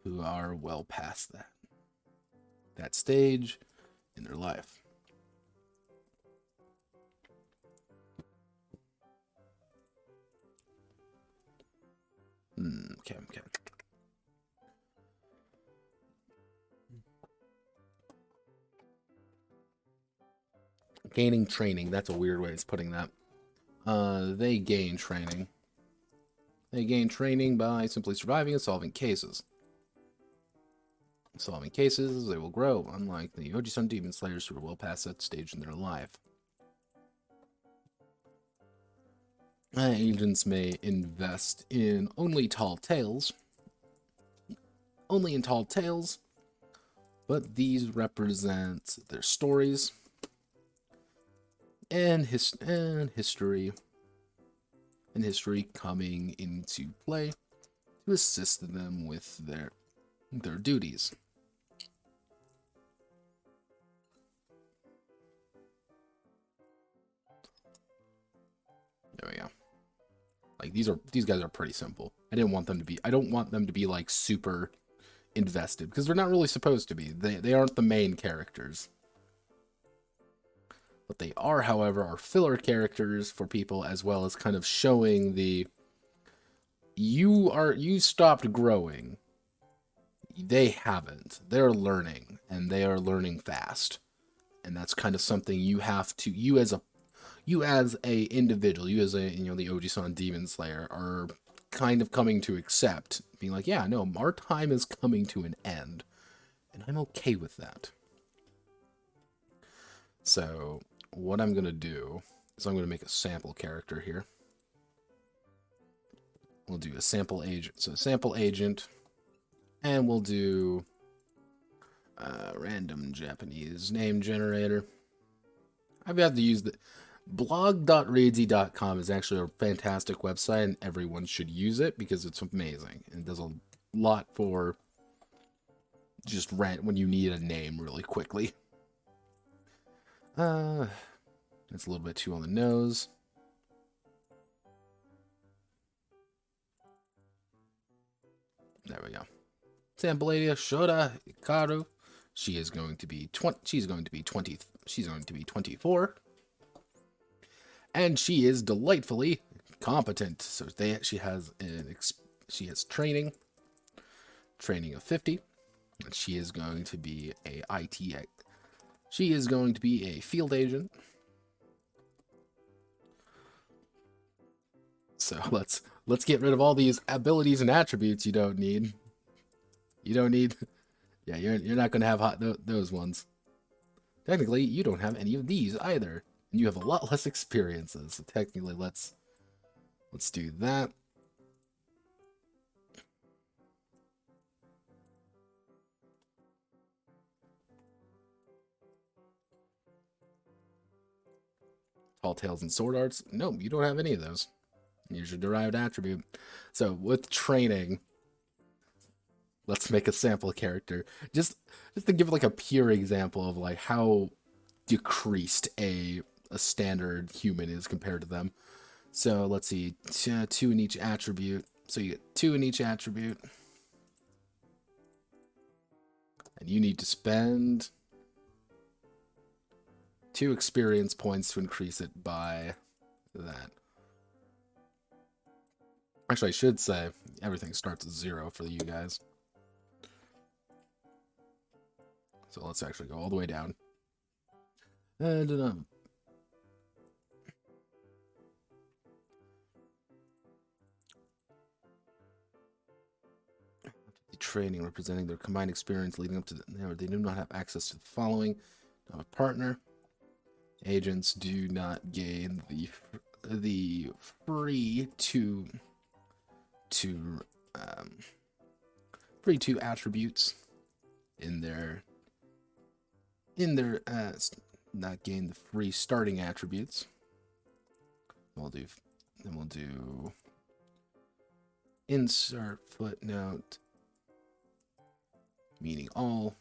who are well past that stage in their life. Okay. Gaining training. That's a weird way of putting that. They gain training. They gain training by simply surviving and solving cases. Solving cases, they will grow, unlike the Ojisan Demon Slayers who are well past that stage in their life. Agents may invest in only in tall tales, but these represent their stories and history coming into play to assist them with their duties. There we go. Like these guys are pretty simple. I don't want them to be like super invested because they're not really supposed to be. They aren't the main characters. What they are, however, are filler characters for people, as well as kind of showing you stopped growing. They haven't. They're learning, and they are learning fast. And that's kind of something you have to, you as a individual, the Ojisan Demon Slayer are kind of coming to accept, being like, yeah, no, our time is coming to an end, and I'm okay with that. So what I'm gonna do is I'm gonna make a sample character here. We'll do a sample agent. So sample agent, and we'll do random Japanese name generator. I've had to use the blog.readsy.com is actually a fantastic website, and everyone should use it because it's amazing. And it does a lot for just when you need a name really quickly. It's a little bit too on the nose. There we go. Sampladia Shota Hikaru. She is going to be 24. And she is delightfully competent. So she has training of 50. And she is going to be She is going to be a field agent. So let's get rid of all these abilities and attributes you don't need. Yeah, you're not going to have those ones. Technically, you don't have any of these either. And you have a lot less experiences. So technically, let's do that. Tall Tales and Sword Arts? No, you don't have any of those. Here's your derived attribute. So with training, let's make a sample character. Just to give like a pure example of like how decreased a standard human is compared to them. So let's see, 2 in each attribute. So you get 2 in each attribute. And you need to spend 2 experience points to increase it by that. Actually, I should say everything starts at 0 for you guys. So let's actually go all the way down. And the training representing their combined experience leading up to they do not have access to the following. Not a partner. Agents do not gain the free to to free 2 attributes in their not gain the free starting attributes. We'll do insert footnote, meaning all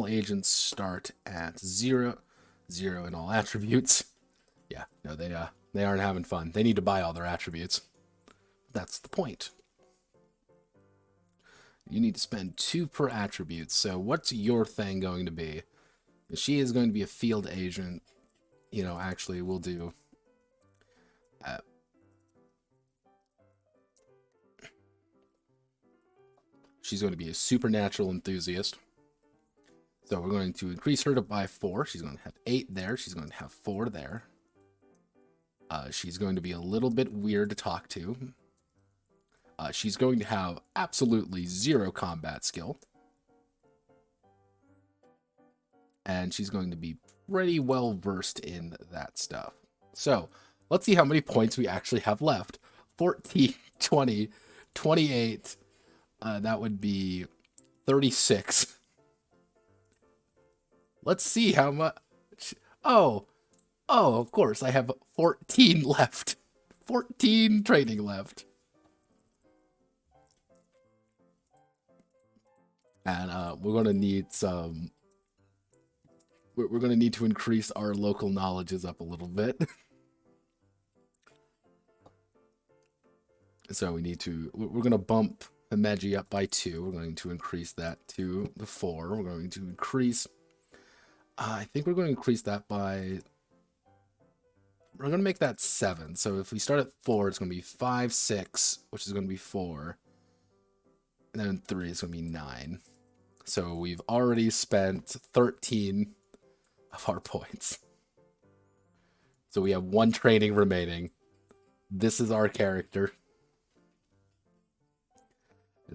agents start at 0 in all attributes. Yeah, no, they aren't having fun. They need to buy all their attributes. That's the point. You need to spend 2 per attribute. So what's your thing going to be? She is going to be a field agent. You know, actually, we'll do... she's going to be a supernatural enthusiast. So we're going to increase her by 4. She's going to have 8 there. She's going to have 4 there. She's going to be a little bit weird to talk to. She's going to have absolutely 0 combat skill. And she's going to be pretty well versed in that stuff. So let's see how many points we actually have left. 14, 20, 28. That would be 36. Let's see how much. Oh, of course, I have 14 left. 14 training left. And we're going to need some... We're going to need to increase our local knowledges up a little bit. So we need to... We're going to bump Himeji up by 2. We're going to increase that to the 4. We're going to increase... I think we're going to increase that by... We're going to make that 7. So if we start at 4, it's going to be 5, 6, which is going to be 4. And then 3 is going to be 9. So we've already spent 13 of our points. So we have 1 training remaining. This is our character.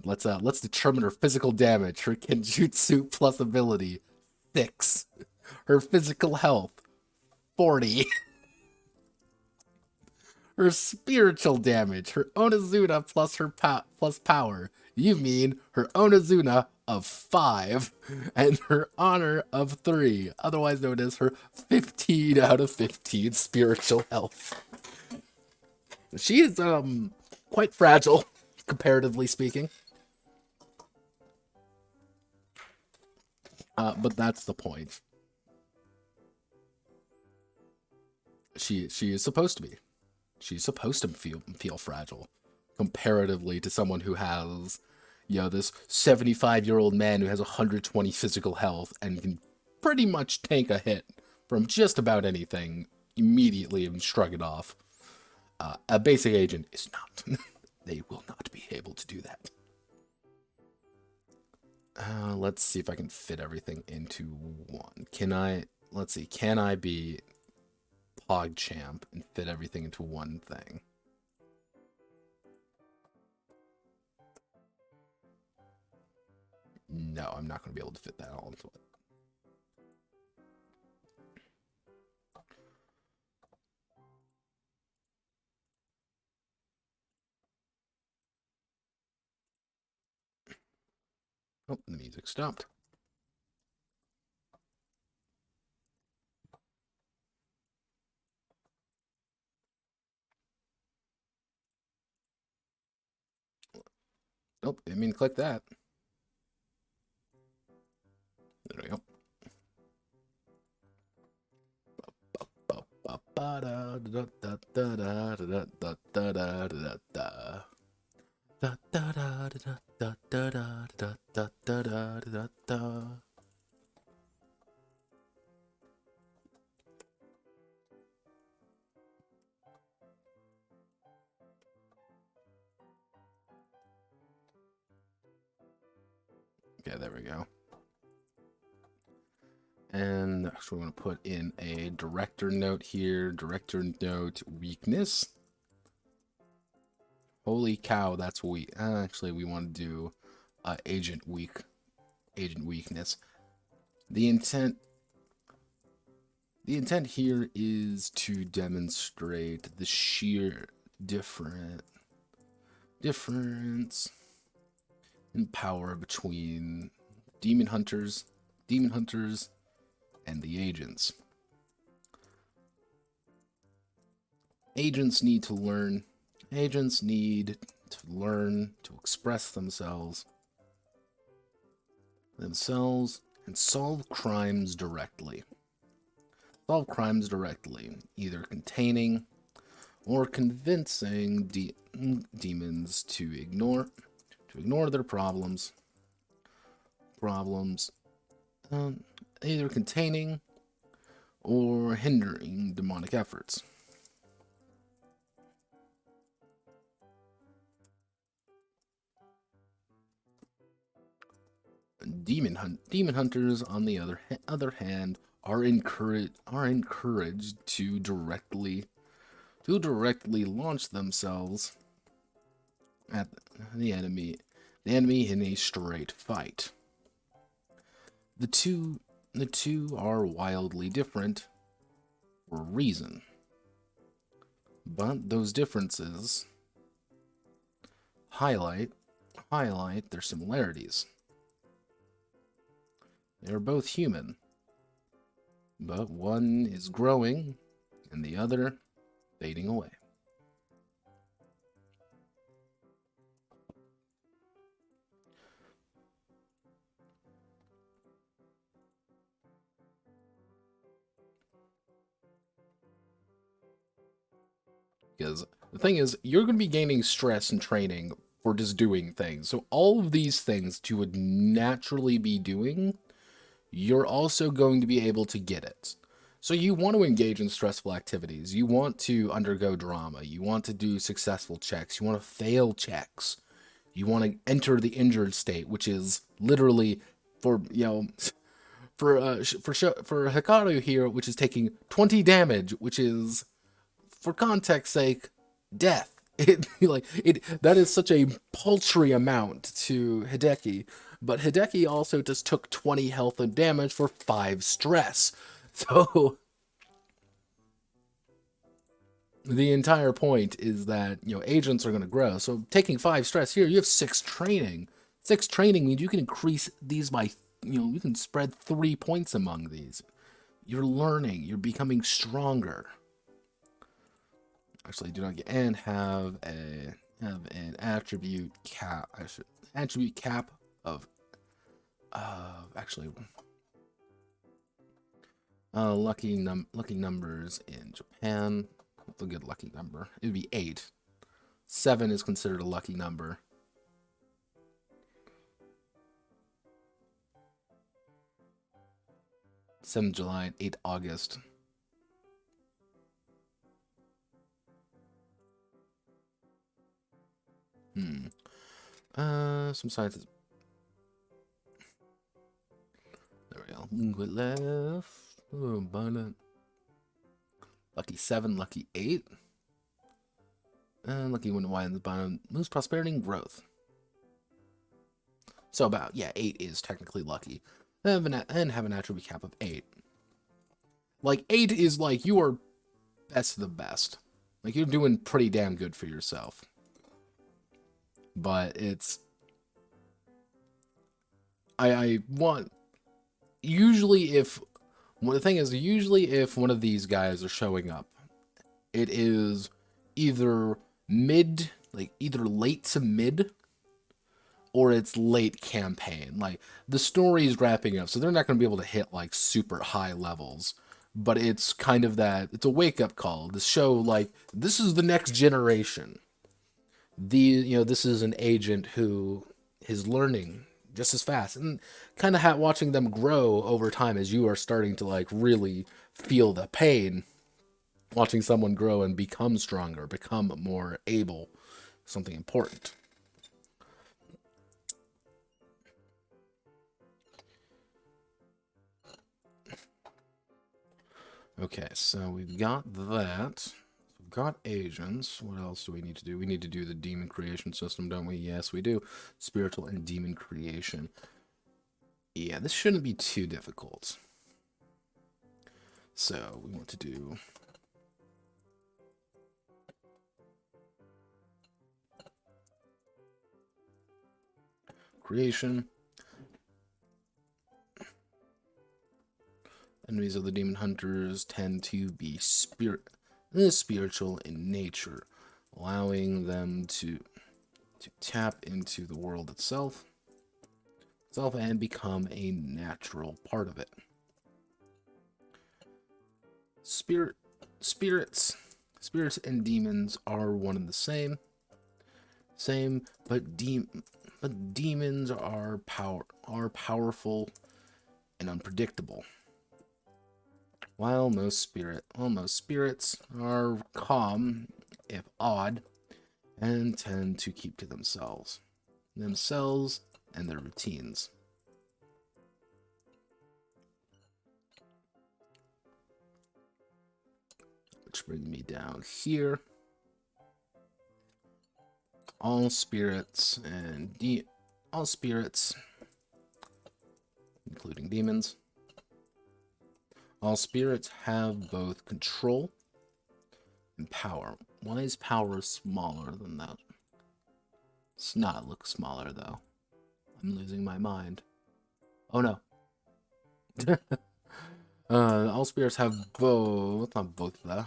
Let's determine her physical damage. Her Kenjutsu plus ability, 6. Her physical health, 40. Her spiritual damage, her Onizuna plus her plus power. You mean her Onizuna of 5 and her honor of 3, otherwise known as her 15 out of 15 spiritual health. She is quite fragile, comparatively speaking. But that's the point. She is supposed to be. She's supposed to feel fragile, comparatively to someone who has, you know, this 75-year-old man who has 120 physical health and can pretty much tank a hit from just about anything immediately and shrug it off. A basic agent is not. They will not be able to do that. Let's see if I can fit everything into 1. Can I? Let's see. Can I be PogChamp and fit everything into 1 thing? No, I'm not going to be able to fit that all into it. Oh, the music stopped. Nope, didn't mean to click that. There we go. Okay, there we go. And so we're going to put in a director note here. Director note weakness. Holy cow, that's weak. Actually, we want to do agent weakness. The intent The intent here is to demonstrate the sheer difference in power between demon hunters, and the agents. Agents need to learn to express themselves and solve crimes directly. Either containing or convincing demons to ignore their problems, either containing or hindering demonic efforts. Demon hunters, on the other hand, are encouraged to directly launch themselves at the enemy in a straight fight. The two are wildly different for a reason, but those differences highlight their similarities. They are both human, but one is growing and the other fading away. Because the thing is, you're going to be gaining stress and training for just doing things. So all of these things you would naturally be doing, you're also going to be able to get it. So you want to engage in stressful activities. You want to undergo drama. You want to do successful checks. You want to fail checks. You want to enter the injured state, which is literally for Hikaru here, which is taking 20 damage, which is, for context sake, death. That is such a paltry amount to Hideki, but Hideki also just took 20 health and damage for 5 stress. So the entire point is that, agents are going to grow. So taking 5 stress here, you have 6 training. 6 training means you can increase these by, you can spread 3 points among these. You're learning, you're becoming stronger. Actually, do not get and have an attribute cap. Attribute cap of lucky numbers in Japan. What's a good lucky number? It would be 8. 7 is considered a lucky number. July, 8 August. Some sciences. There we go. Linguit left. Oh, abundant. Lucky 7, lucky 8. And lucky 1 Y in the bottom. Moves prosperity and growth. So about, 8 is technically lucky. And have an attribute cap of 8. Like, 8 is like, you are best of the best. Like, you're doing pretty damn good for yourself. But it's... I want... Usually if... Well, the thing is, usually if one of these guys are showing up, it is either mid, like either late to mid, or it's late campaign. Like, the story is wrapping up, so they're not going to be able to hit like super high levels. But it's kind of that, it's a wake-up call to show, like, this is the next generation. This is an agent who is learning just as fast, and kind of watching them grow over time as you are starting to like really feel the pain, watching someone grow and become stronger, become more able, something important. Okay, so we've got that. We've got agents. What else do we need to do? We need to do the demon creation system, don't we? Yes, we do. Spiritual and demon creation. Yeah, this shouldn't be too difficult. So we want to do creation. Enemies of the demon hunters tend to be spiritual in nature, allowing them to tap into the world itself and become a natural part of it. Spirits and demons are one and the same, but demons are powerful and unpredictable. While most spirits are calm, if odd, and tend to keep to themselves and their routines. Which brings me down here. All spirits, including demons, all spirits have both control and power. Why is power smaller than that? It's not look smaller though. I'm losing my mind. Oh no. All spirits have both, not both of that.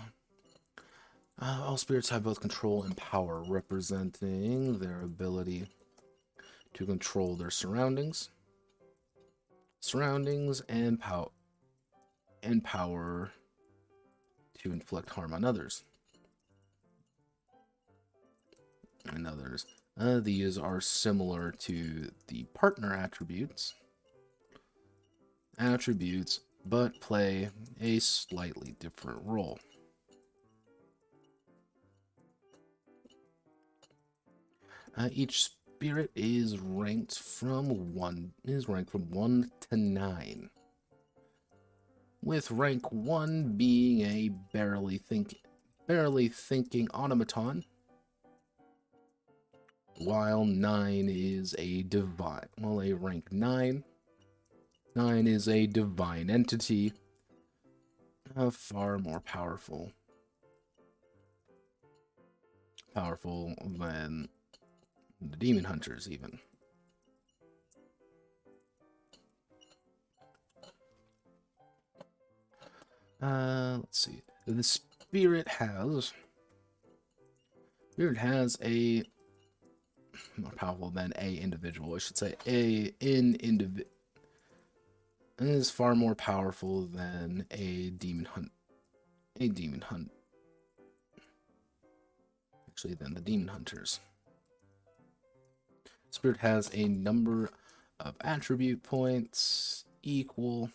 All spirits have both control and power, representing their ability to control their surroundings and power to inflict harm on others. These are similar to the partner attributes, but play a slightly different role. Each spirit is ranked from 1 to 9. With rank 1 being a barely thinking automaton, while 9 is a rank 9 is a divine entity, far more powerful than the demon hunters even. Let's see. The spirit has a more powerful than a individual. I should say is far more powerful than a demon hunt. Actually, than the demon hunters. Spirit has a number of attribute points equal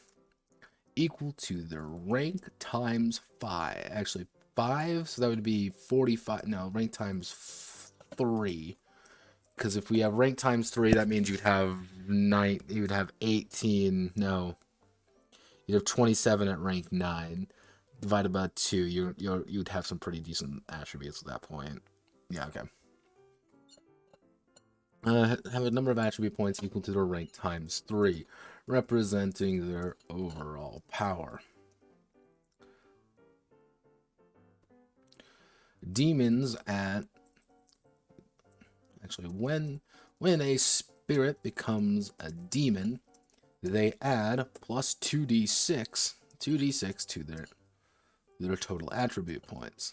to their rank times 5. Actually, 5, so that would be 45. No, rank times 3. Because if we have rank times 3, that means you'd have 18. No, you'd have 27 at rank 9. Divided by 2, you'd have some pretty decent attributes at that point. Yeah, okay. Have a number of attribute points equal to their rank times 3, representing their overall power. Demons when a spirit becomes a demon, they add plus 2d6 to their total attribute points.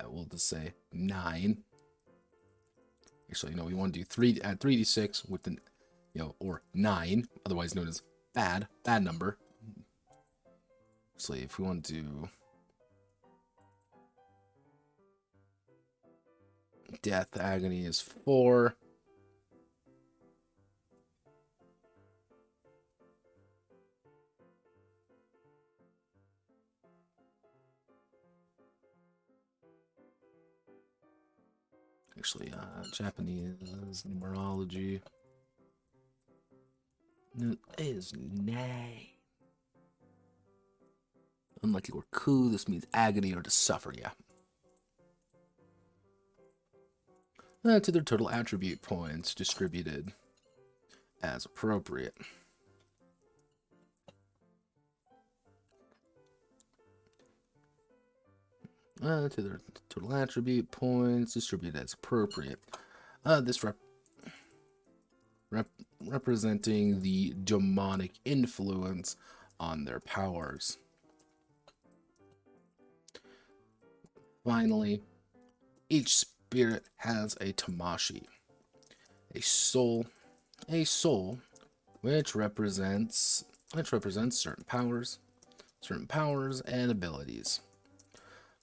We'll just say 9. Actually, we want to do add 3d6 with the, or 9, otherwise known as bad number. So if we want to do death agony is 4. Actually, Japanese numerology is 9. Unlike your coup, this means agony or to suffer, yeah. To their total attribute points distributed as appropriate. To their total attribute points, distribute as appropriate. This representing the demonic influence on their powers. Finally, each spirit has a tamashii, a soul, which represents certain powers and abilities.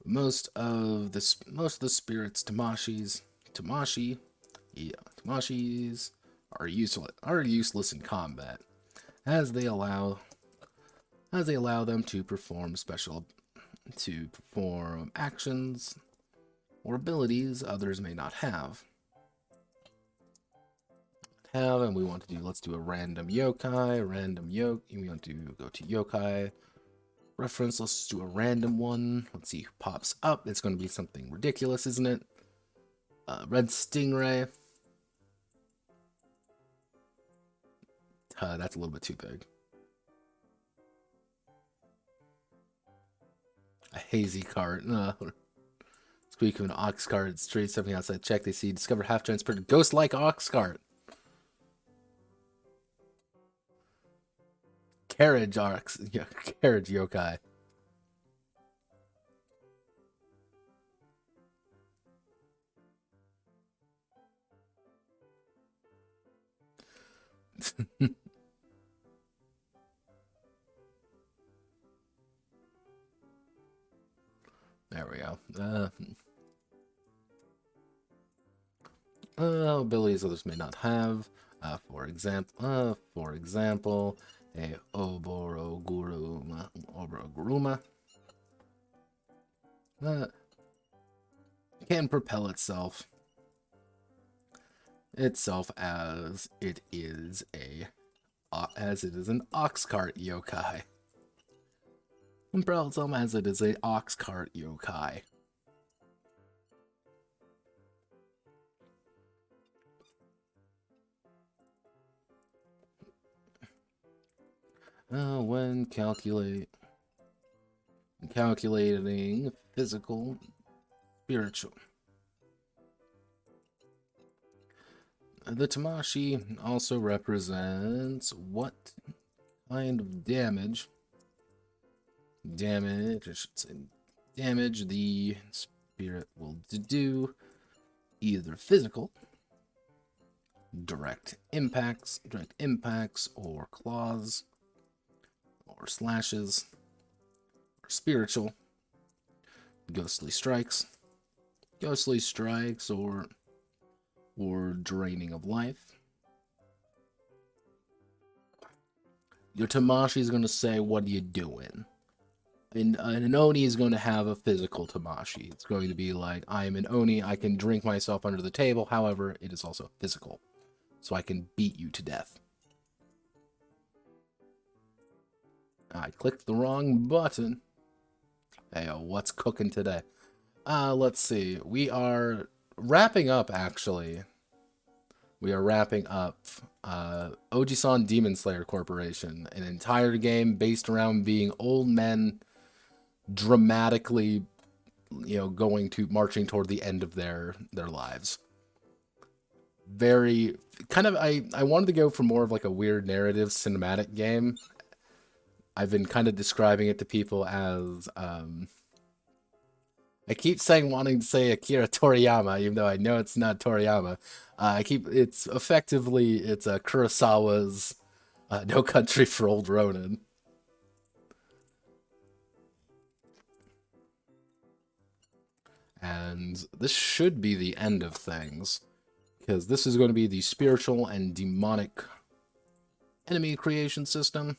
Most of the spirits' tamashis are useless in combat, as they allow them to perform actions or abilities others may not have. And we want to do, let's do a random yokai, we want to go to yokai reference. Let's do a random one. Let's see who pops up. It's going to be something ridiculous, isn't it? Red Stingray. That's a little bit too big. A hazy cart. Squeak of an ox cart. Straight stepping outside. Check. They see discover half transported ghost-like ox cart. Carriage yokai. There we go. Abilities others may not have. For example, a Oboroguruma can propel itself as it is an ox cart yokai. Propel itself as it is an ox cart yokai. When calculating physical, spiritual. The tamashii also represents what kind of damage the spirit will do, either physical, direct impacts, or claws, or slashes, or spiritual, ghostly strikes, or draining of life. Your tamashii is going to say, "What are you doing?" And an oni is going to have a physical tamashii. It's going to be like, "I am an oni. I can drink myself under the table. However, it is also physical, so I can beat you to death." I clicked the wrong button. Hey, what's cooking today? Let's see. We are wrapping up, actually. We are wrapping up Ojisan Demon Slayer Corporation, an entire game based around being old men dramatically, marching toward the end of their lives. Very, kind of, I wanted to go for more of like a weird narrative cinematic game. I've been kind of describing it to people as, I keep wanting to say Akira Toriyama, even though I know it's not Toriyama. It's a Kurosawa's No Country for Old Ronin. And this should be the end of things, because this is going to be the spiritual and demonic enemy creation system,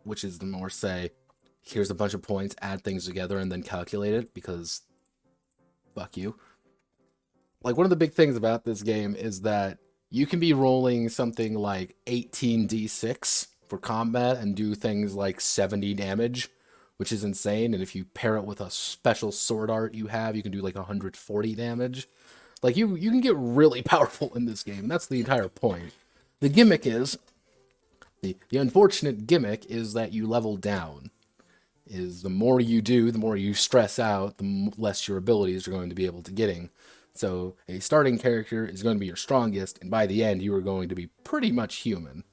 which is the more say, here's a bunch of points, add things together, and then calculate it, because fuck you. Like, one of the big things about this game is that you can be rolling something like 18d6 for combat and do things like 70 damage, which is insane, and if you pair it with a special sword art you can do like 140 damage. Like, you can get really powerful in this game. That's the entire point. The gimmick is, the unfortunate gimmick is that you level down. Is the more you do, the more you stress out, the less your abilities are going to be able to getting. So a starting character is going to be your strongest, and by the end, you are going to be pretty much human.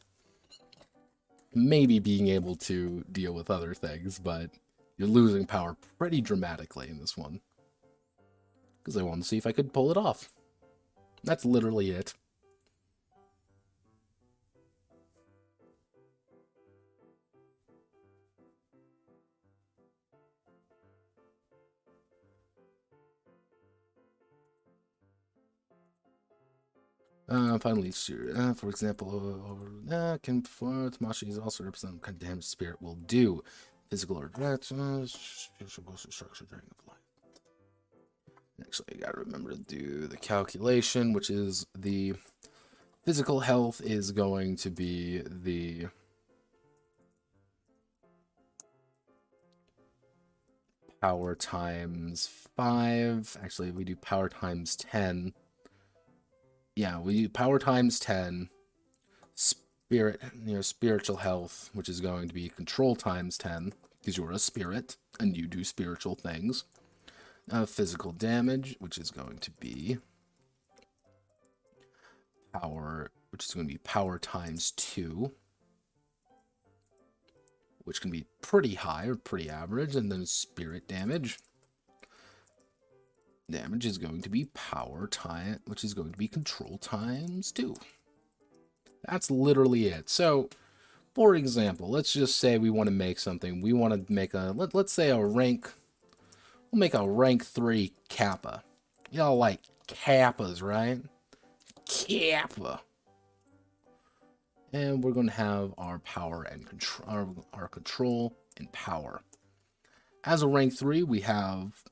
Maybe being able to deal with other things, but you're losing power pretty dramatically in this one. Because I wanted to see if I could pull it off. That's literally it. Finally, for example, can perform Tamashi is also represent kind of damage spirit will do. Physical or structure during the life. Actually, I gotta remember to do the calculation, which is the physical health is going to be the power times 5. Actually, we do power times 10. Yeah, we do power times 10. Spirit, spiritual health, which is going to be control times 10, because you're a spirit, and you do spiritual things. Physical damage, which is going to be power, which is going to be power times 2, which can be pretty high or pretty average, and then spirit damage. Damage is going to be power time, which is going to be control times 2. That's literally it. So, for example, let's just say we want to make something. We want to make a, let's say a rank, we'll make a rank 3 Kappa. Y'all like Kappas, right? Kappa. And we're going to have our power and control, our control and power. As a rank 3, we have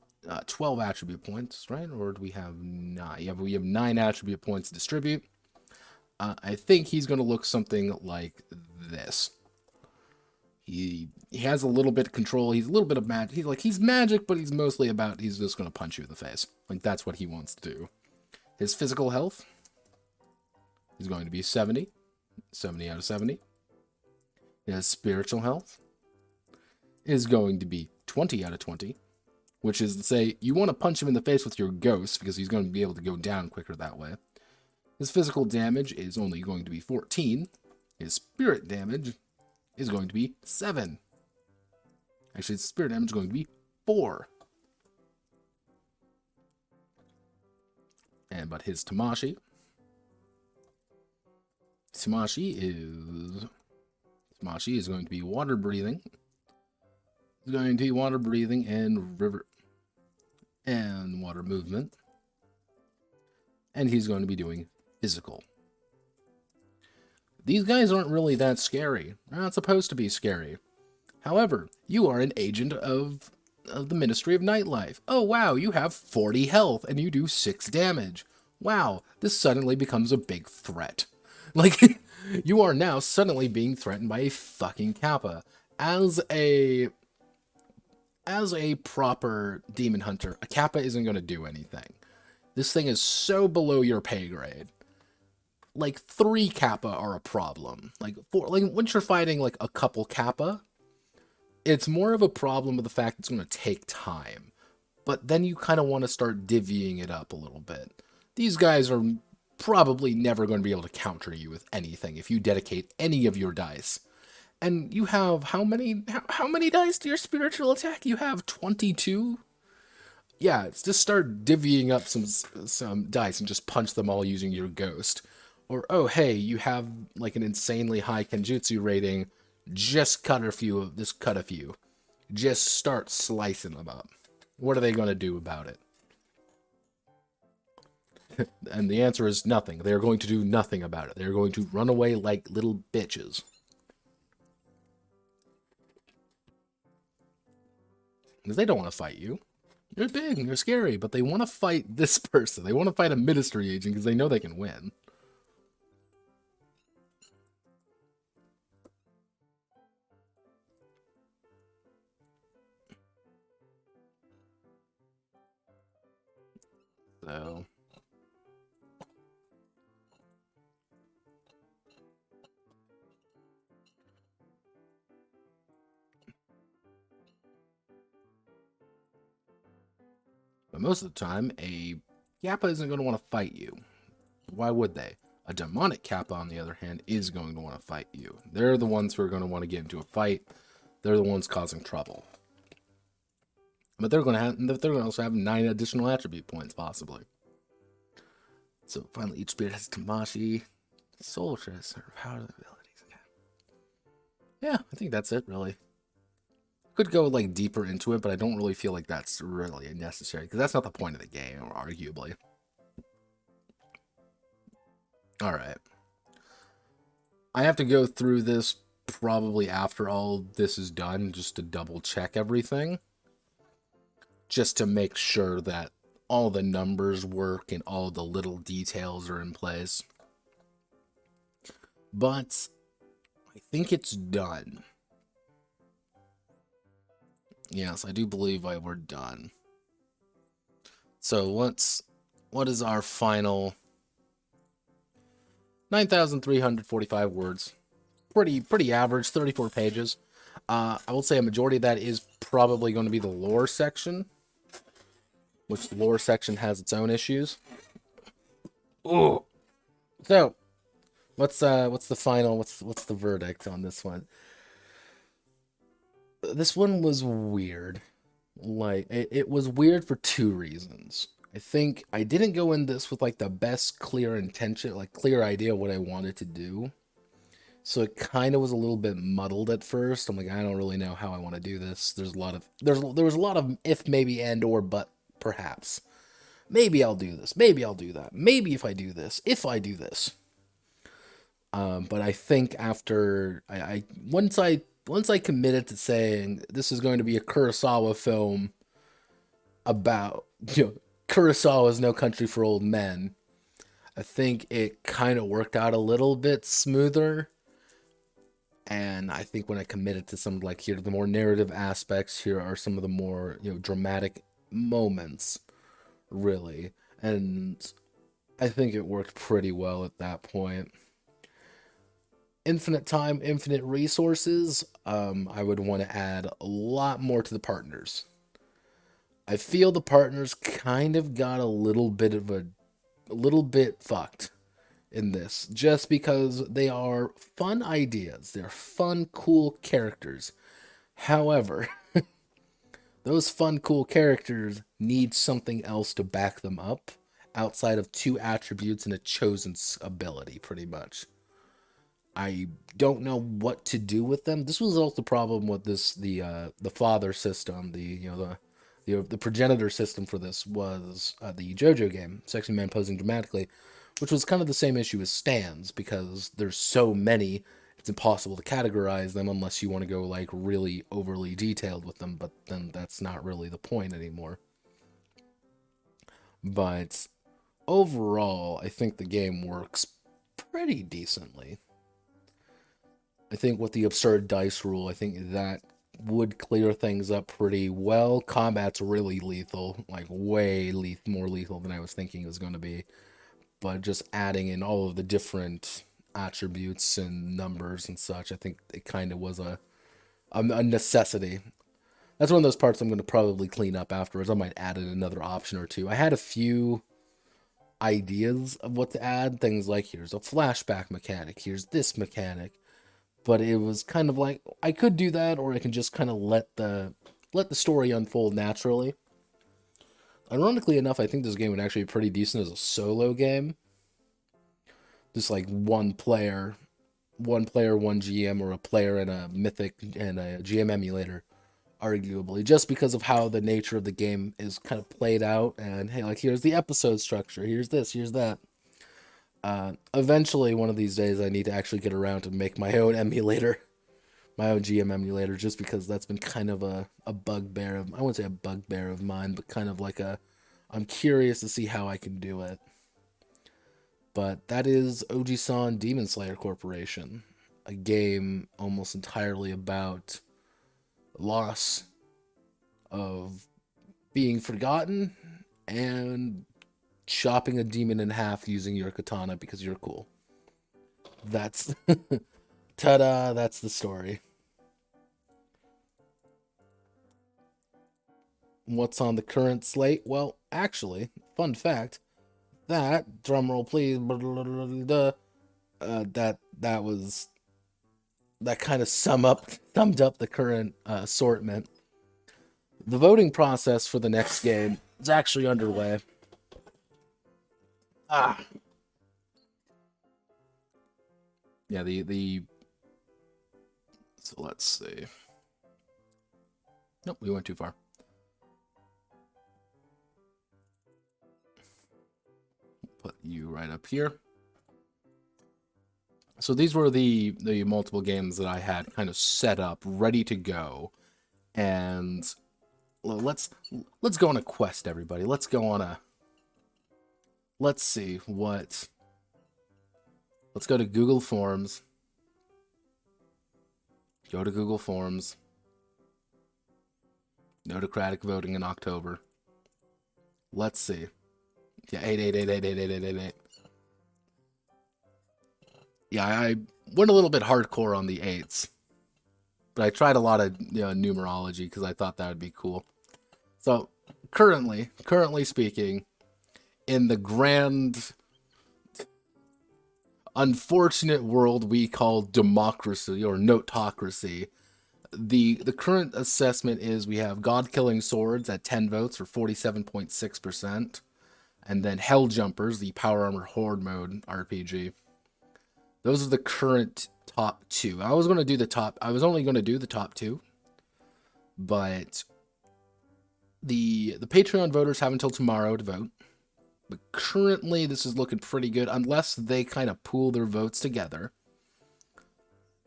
12 attribute points, right? Or do we have 9? Yeah, we have 9 attribute points to distribute. I think he's going to look something like this. He has a little bit of control. He's a little bit of magic. He's magic, but he's mostly about he's just going to punch you in the face. Like, that's what he wants to do. His physical health is going to be 70. 70 out of 70. His spiritual health is going to be 20 out of 20. Which is to say, you want to punch him in the face with your ghost, because he's going to be able to go down quicker that way. His physical damage is only going to be 14. His spirit damage is going to be 7. Actually, his spirit damage is going to be 4. But his Tamashi is going to be water breathing. It's going to be water breathing and river and water movement. And he's going to be doing physical. These guys aren't really that scary. They're not supposed to be scary. However, you are an agent of the Ministry of Nightlife. Oh wow, you have 40 health and you do 6 damage. Wow, this suddenly becomes a big threat. Like, you are now suddenly being threatened by a fucking Kappa. As a proper demon hunter, a Kappa isn't going to do anything. This thing is so below your pay grade. Like, 3 Kappa are a problem. Like, once you're fighting, like, a couple Kappa, it's more of a problem with the fact it's going to take time. But then you kind of want to start divvying it up a little bit. These guys are probably never going to be able to counter you with anything if you dedicate any of your dice. And you have how many dice to your spiritual attack? You have 22? Yeah, it's just start divvying up some dice and just punch them all using your ghost. Or, oh, hey, you have like an insanely high Kenjutsu rating. Just cut a few. Just start slicing them up. What are they going to do about it? And the answer is nothing. They're going to do nothing about it. They're going to run away like little bitches. Because they don't want to fight you. You're big and you're scary, but they want to fight this person. They want to fight a ministry agent because they know they can win. So, But most of the time, a Kappa isn't going to want to fight you. Why would they? A demonic Kappa, on the other hand, is going to want to fight you. They're the ones who are going to want to get into a fight. They're the ones causing trouble. But they're going to also have 9 additional attribute points, possibly. So finally, each spirit has Tamashi, soul chest, or power abilities. Yeah, I think that's it, really. Could go like deeper into it, but I don't really feel like that's really necessary, because that's not the point of the game, arguably. Alright. I have to go through this probably after all this is done, just to double check everything. Just to make sure that all the numbers work and all the little details are in place. But I think it's done. Yes, I do believe we're done. So what is our final 9,345 words? Pretty average, 34 pages. I will say a majority of that is probably going to be the lore section, which the lore section has its own issues. Oh, so what's the final? What's the verdict on this one? This one was weird. Like it was weird for 2 reasons. I think I didn't go in this with like the best clear intention, like clear idea of what I wanted to do. So it kind of was a little bit muddled at first. I'm like, I don't really know how I want to do this. There was a lot of if, maybe, and or but perhaps. Maybe I'll do this. Maybe I'll do that. Maybe if I do this. But I think after once I committed to saying this is going to be a Kurosawa film about Kurosawa's No Country for Old Men, I think it kind of worked out a little bit smoother. And I think when I committed to some, like, here are the more narrative aspects, here are some of the more, dramatic moments, really. And I think it worked pretty well at that point. Infinite time, infinite resources. I would want to add a lot more to the partners. I feel the partners kind of got a little bit fucked in this, just because they are fun ideas. They're fun, cool characters. However, those fun, cool characters need something else to back them up outside of 2 attributes and a chosen ability, pretty much. I don't know what to do with them. This was also the problem with the father system, the progenitor system for this was the JoJo game, Sexy Man Posing Dramatically, which was kind of the same issue as stands, because there's so many, it's impossible to categorize them unless you want to go like really overly detailed with them, but then that's not really the point anymore. But overall, I think the game works pretty decently. I think with the absurd dice rule, I think that would clear things up pretty well. Combat's really lethal, like way more lethal than I was thinking it was going to be. But just adding in all of the different attributes and numbers and such, I think it kind of was a necessity. That's one of those parts I'm going to probably clean up afterwards. I might add in another option or two. I had a few ideas of what to add. Things like, here's a flashback mechanic, here's this mechanic. But it was kind of like, I could do that, or I can just kind of let the story unfold naturally. Ironically enough, I think this game would actually be pretty decent as a solo game. Just like one player, one GM, or a player and a mythic and a GM emulator, arguably, just because of how the nature of the game is kind of played out. And hey, like, here's the episode structure, here's this, here's that. Eventually, one of these days, I need to actually get around to make my own emulator, my own GM emulator, just because that's been kind of a bugbear of, I wouldn't say a bugbear of mine, but kind of like I'm curious to see how I can do it. But that is Ojisan Demon Slayer Corporation, a game almost entirely about loss, of being forgotten, and chopping a demon in half using your katana because you're cool. That's ta-da, that's the story. what's on the current slate? Well, actually, fun fact, that, drumroll please, that was, that kind of summed up the current assortment. The voting process for the next game is actually underway. Ah, yeah, the so let's see. Nope, we went too far. Put you right up here. So these were the multiple games that I had kind of set up, ready to go, and let's go on a quest, everybody. Let's go on a. Let's see what. Let's go to Google Forms. Go to Google Forms. Notocratic voting in October. Let's see. Yeah, 8. Yeah, I went a little bit hardcore on the 8s. But I tried a lot of numerology because I thought that would be cool. So, currently speaking, in the grand, unfortunate world we call democracy or notocracy, the current assessment is we have God-Killing Swords at 10 votes for 47.6%, and then Hell Jumpers, the Power Armor Horde mode RPG. Those are the current top two. I was only going to do the top two, but the Patreon voters have until tomorrow to vote. But currently, this is looking pretty good, unless they kind of pool their votes together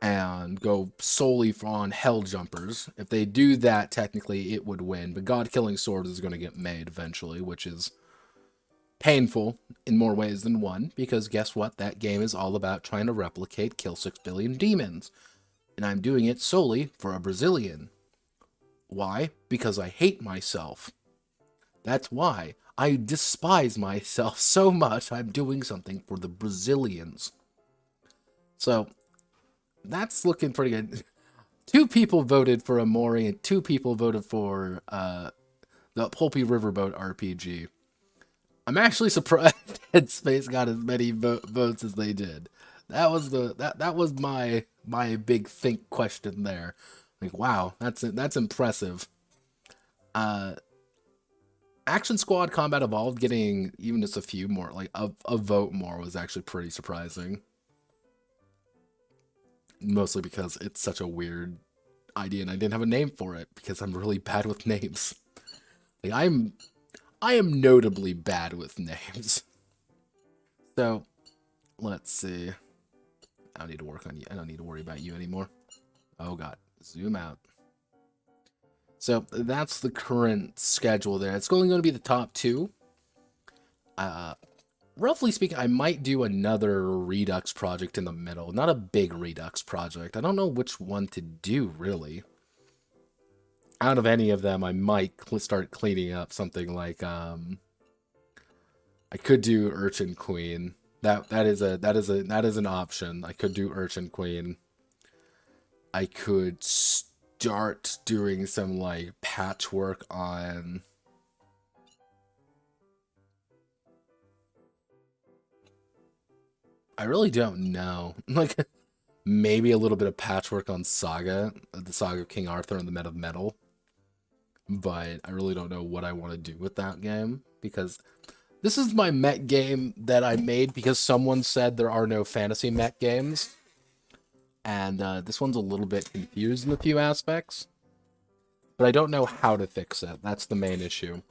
and go solely on Hell Jumpers. If they do that, technically it would win. But God-Killing Swords is going to get made eventually, which is painful in more ways than one, because guess what? That game is all about trying to replicate Kill 6 Billion Demons. And I'm doing it solely for a Brazilian. Why? Because I hate myself. That's why. I despise myself so much, I'm doing something for the Brazilians. So, that's looking pretty good. 2 people voted for Amori, and 2 people voted for the Pulpy Riverboat RPG. I'm actually surprised Headspace got as many votes as they did. That was that was my big think question there. Like, wow, that's impressive. Action Squad Combat Evolved getting even just a few more, like a vote more, was actually pretty surprising. Mostly because it's such a weird idea and I didn't have a name for it because I'm really bad with names. Like, I am notably bad with names. So, let's see. I don't need to work on you. I don't need to worry about you anymore. Oh god, zoom out. So that's the current schedule there. It's only going to be the top 2. Roughly speaking, I might do another Redux project in the middle. Not a big Redux project. I don't know which one to do, really. Out of any of them, I might start cleaning up something like, I could do Urchin Queen. That is an option. I could do Urchin Queen. I could start doing some like patchwork on I really don't know. Like, maybe a little bit of patchwork on Saga, the Saga of King Arthur and the Men of Metal. But I really don't know what I want to do with that game, because this is my mech game that I made because someone said there are no fantasy mech games. And this one's a little bit confused in a few aspects. But I don't know how to fix it. That's the main issue.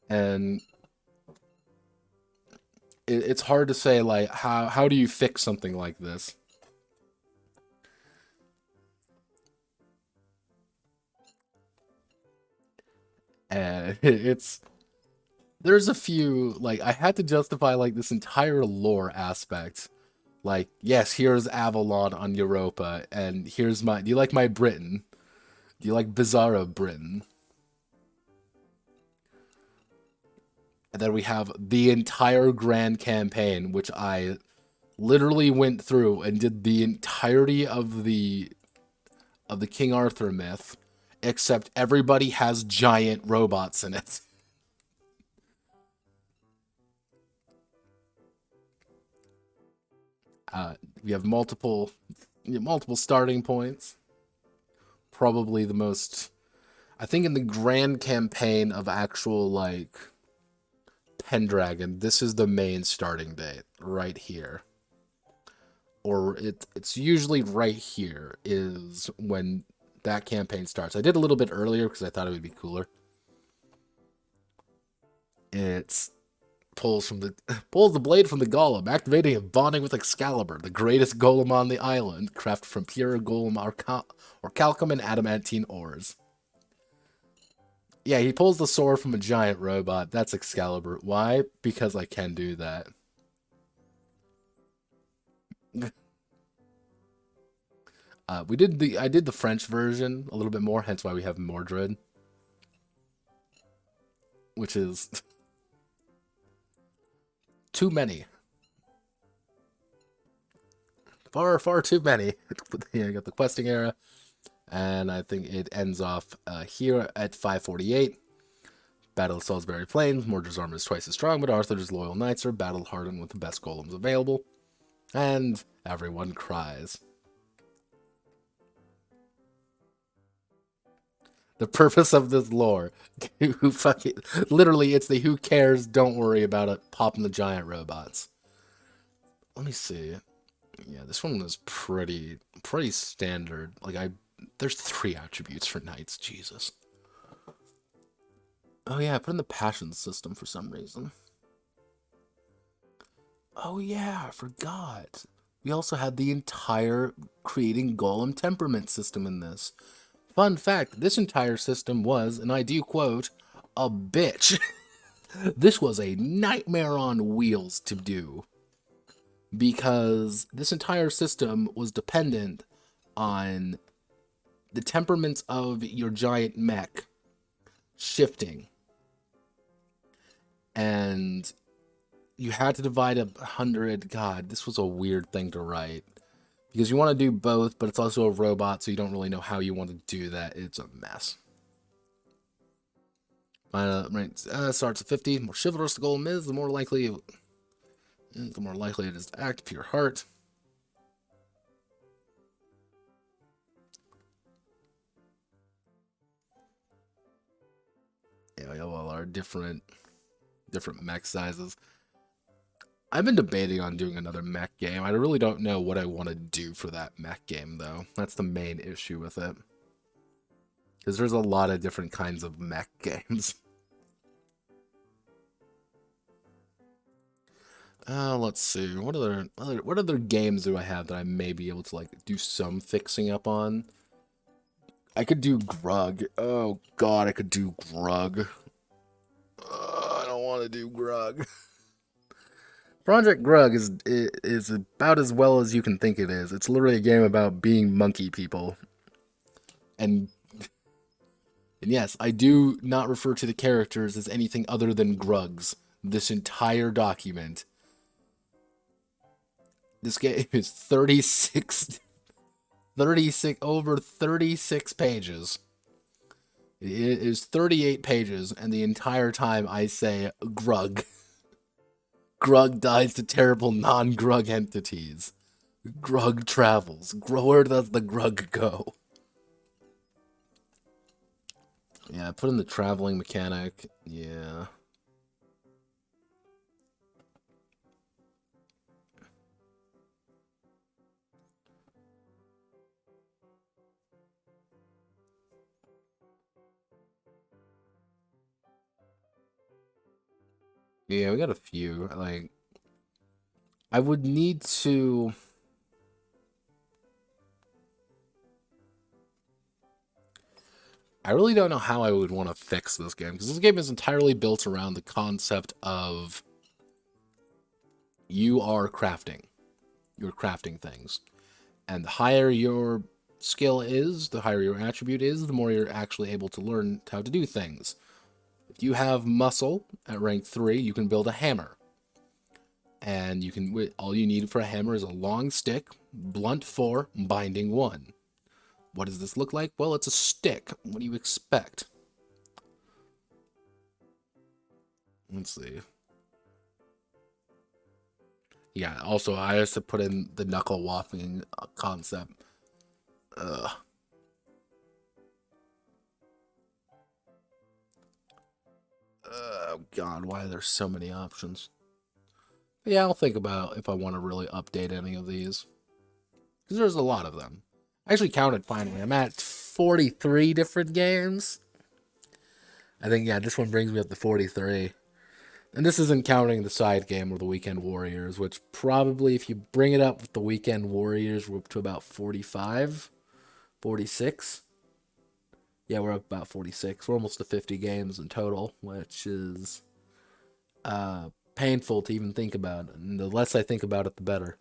And it's hard to say, like, how do you fix something like this? And there's a few, like, I had to justify, like, this entire lore aspect. Like, yes, here's Avalon on Europa, and here's do you like my Britain? Do you like Bizarro Britain? And then we have the entire Grand Campaign, which I literally went through and did the entirety of the King Arthur myth except everybody has giant robots in it. We have multiple starting points. Probably the most, I think, in the grand campaign of actual like Pendragon, this is the main starting date right here. Or it's usually right here is when that campaign starts. I did a little bit earlier because I thought it would be cooler. It's pulls the blade from the golem, activating and bonding with Excalibur, the greatest golem on the island, crafted from pure golem orichalcum and adamantine ores. Yeah, he pulls the sword from a giant robot. That's Excalibur. Why? Because I can do that. I did the French version a little bit more, hence why we have Mordred, which is too many, far too many. You got the questing era, and I think it ends off here at 548. Battle of Salisbury Plains. Mordred's armor is twice as strong, but Arthur's loyal knights are battle hardened with the best golems available, and everyone cries. The purpose of this lore, who fucking literally, it's the who cares, don't worry about it, popping the giant robots. Let me see. Yeah, this one was pretty standard. Like there's 3 attributes for knights. Jesus. Oh yeah, I put in the passion system for some reason. Oh yeah, I forgot. We also had the entire creating golem temperament system in this. Fun fact, this entire system was, and I do quote, a bitch. This was a nightmare on wheels to do. Because this entire system was dependent on the temperaments of your giant mech shifting. And you had to divide 100. God, this was a weird thing to write. Because you want to do both, but it's also a robot, so you don't really know how you want to do that. It's a mess. Starts at 50. The more chivalrous the golem is, the more likely it is to act. Pure heart. Yeah, we have all our different mech sizes. I've been debating on doing another mech game. I really don't know what I want to do for that mech game, though. That's the main issue with it. Because there's a lot of different kinds of mech games. Let's see. What other games do I have that I may be able to like do some fixing up on? I could do Grug. Oh God, I could do Grug. I don't want to do Grug. Project Grug is about as well as you can think it is. It's literally a game about being monkey people. And yes, I do not refer to the characters as anything other than Grugs. This entire document. This game is 36 over 36 pages. It is 38 pages, and the entire time I say Grug. Grug dies to terrible non-Grug entities. Grug travels. Where does the Grug go? Yeah, put in the traveling mechanic. Yeah. Yeah, we got a few. Like, I would need to... I really don't know how I would want to fix this game, because this game is entirely built around the concept of you are crafting. You're crafting things. And the higher your skill is, the higher your attribute is, the more you're actually able to learn how to do things. If you have muscle at rank 3, you can build a hammer. And you can all you need for a hammer is a long stick, blunt 4, binding 1. What does this look like? Well, it's a stick. What do you expect? Let's see. Yeah, also, I have to put in the knuckle walking concept. Ugh. Oh, God, why are there so many options? But yeah, I'll think about if I want to really update any of these. Because there's a lot of them. I actually counted finally. I'm at 43 different games. I think, yeah, this one brings me up to 43. And this isn't counting the side game or the Weekend Warriors, which probably, if you bring it up with the Weekend Warriors, we're up to about 45, 46. Yeah, we're up about 46. We're almost to 50 games in total, which is painful to even think about. And the less I think about it, the better.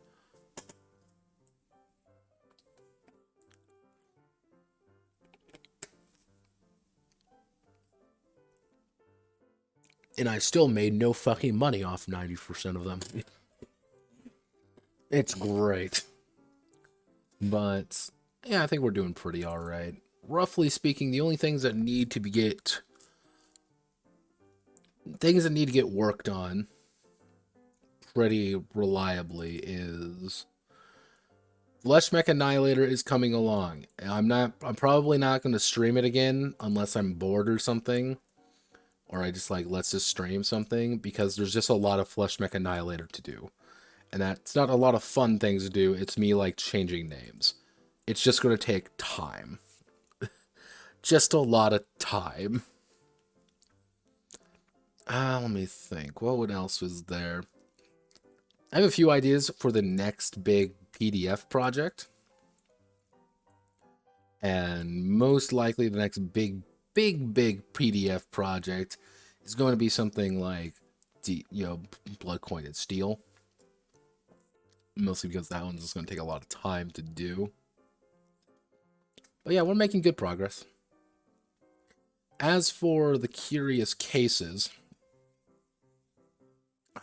And I still made no fucking money off 90% of them. It's great. But, yeah, I think we're doing pretty alright. Roughly speaking, the only things that need to get worked on pretty reliably is Flesh Mech Annihilator is coming along. I'm probably not going to stream it again unless I'm bored or something. Or I just let's just stream something, because there's just a lot of Flesh Mech Annihilator to do. And that's not a lot of fun things to do. It's me changing names. It's just going to take time. Just a lot of time. Let me think. What else was there? I have a few ideas for the next big PDF project. And most likely the next big PDF project is going to be something like, Blood Coined Steel. Mostly because that one's just going to take a lot of time to do. But yeah, we're making good progress. As for the curious cases,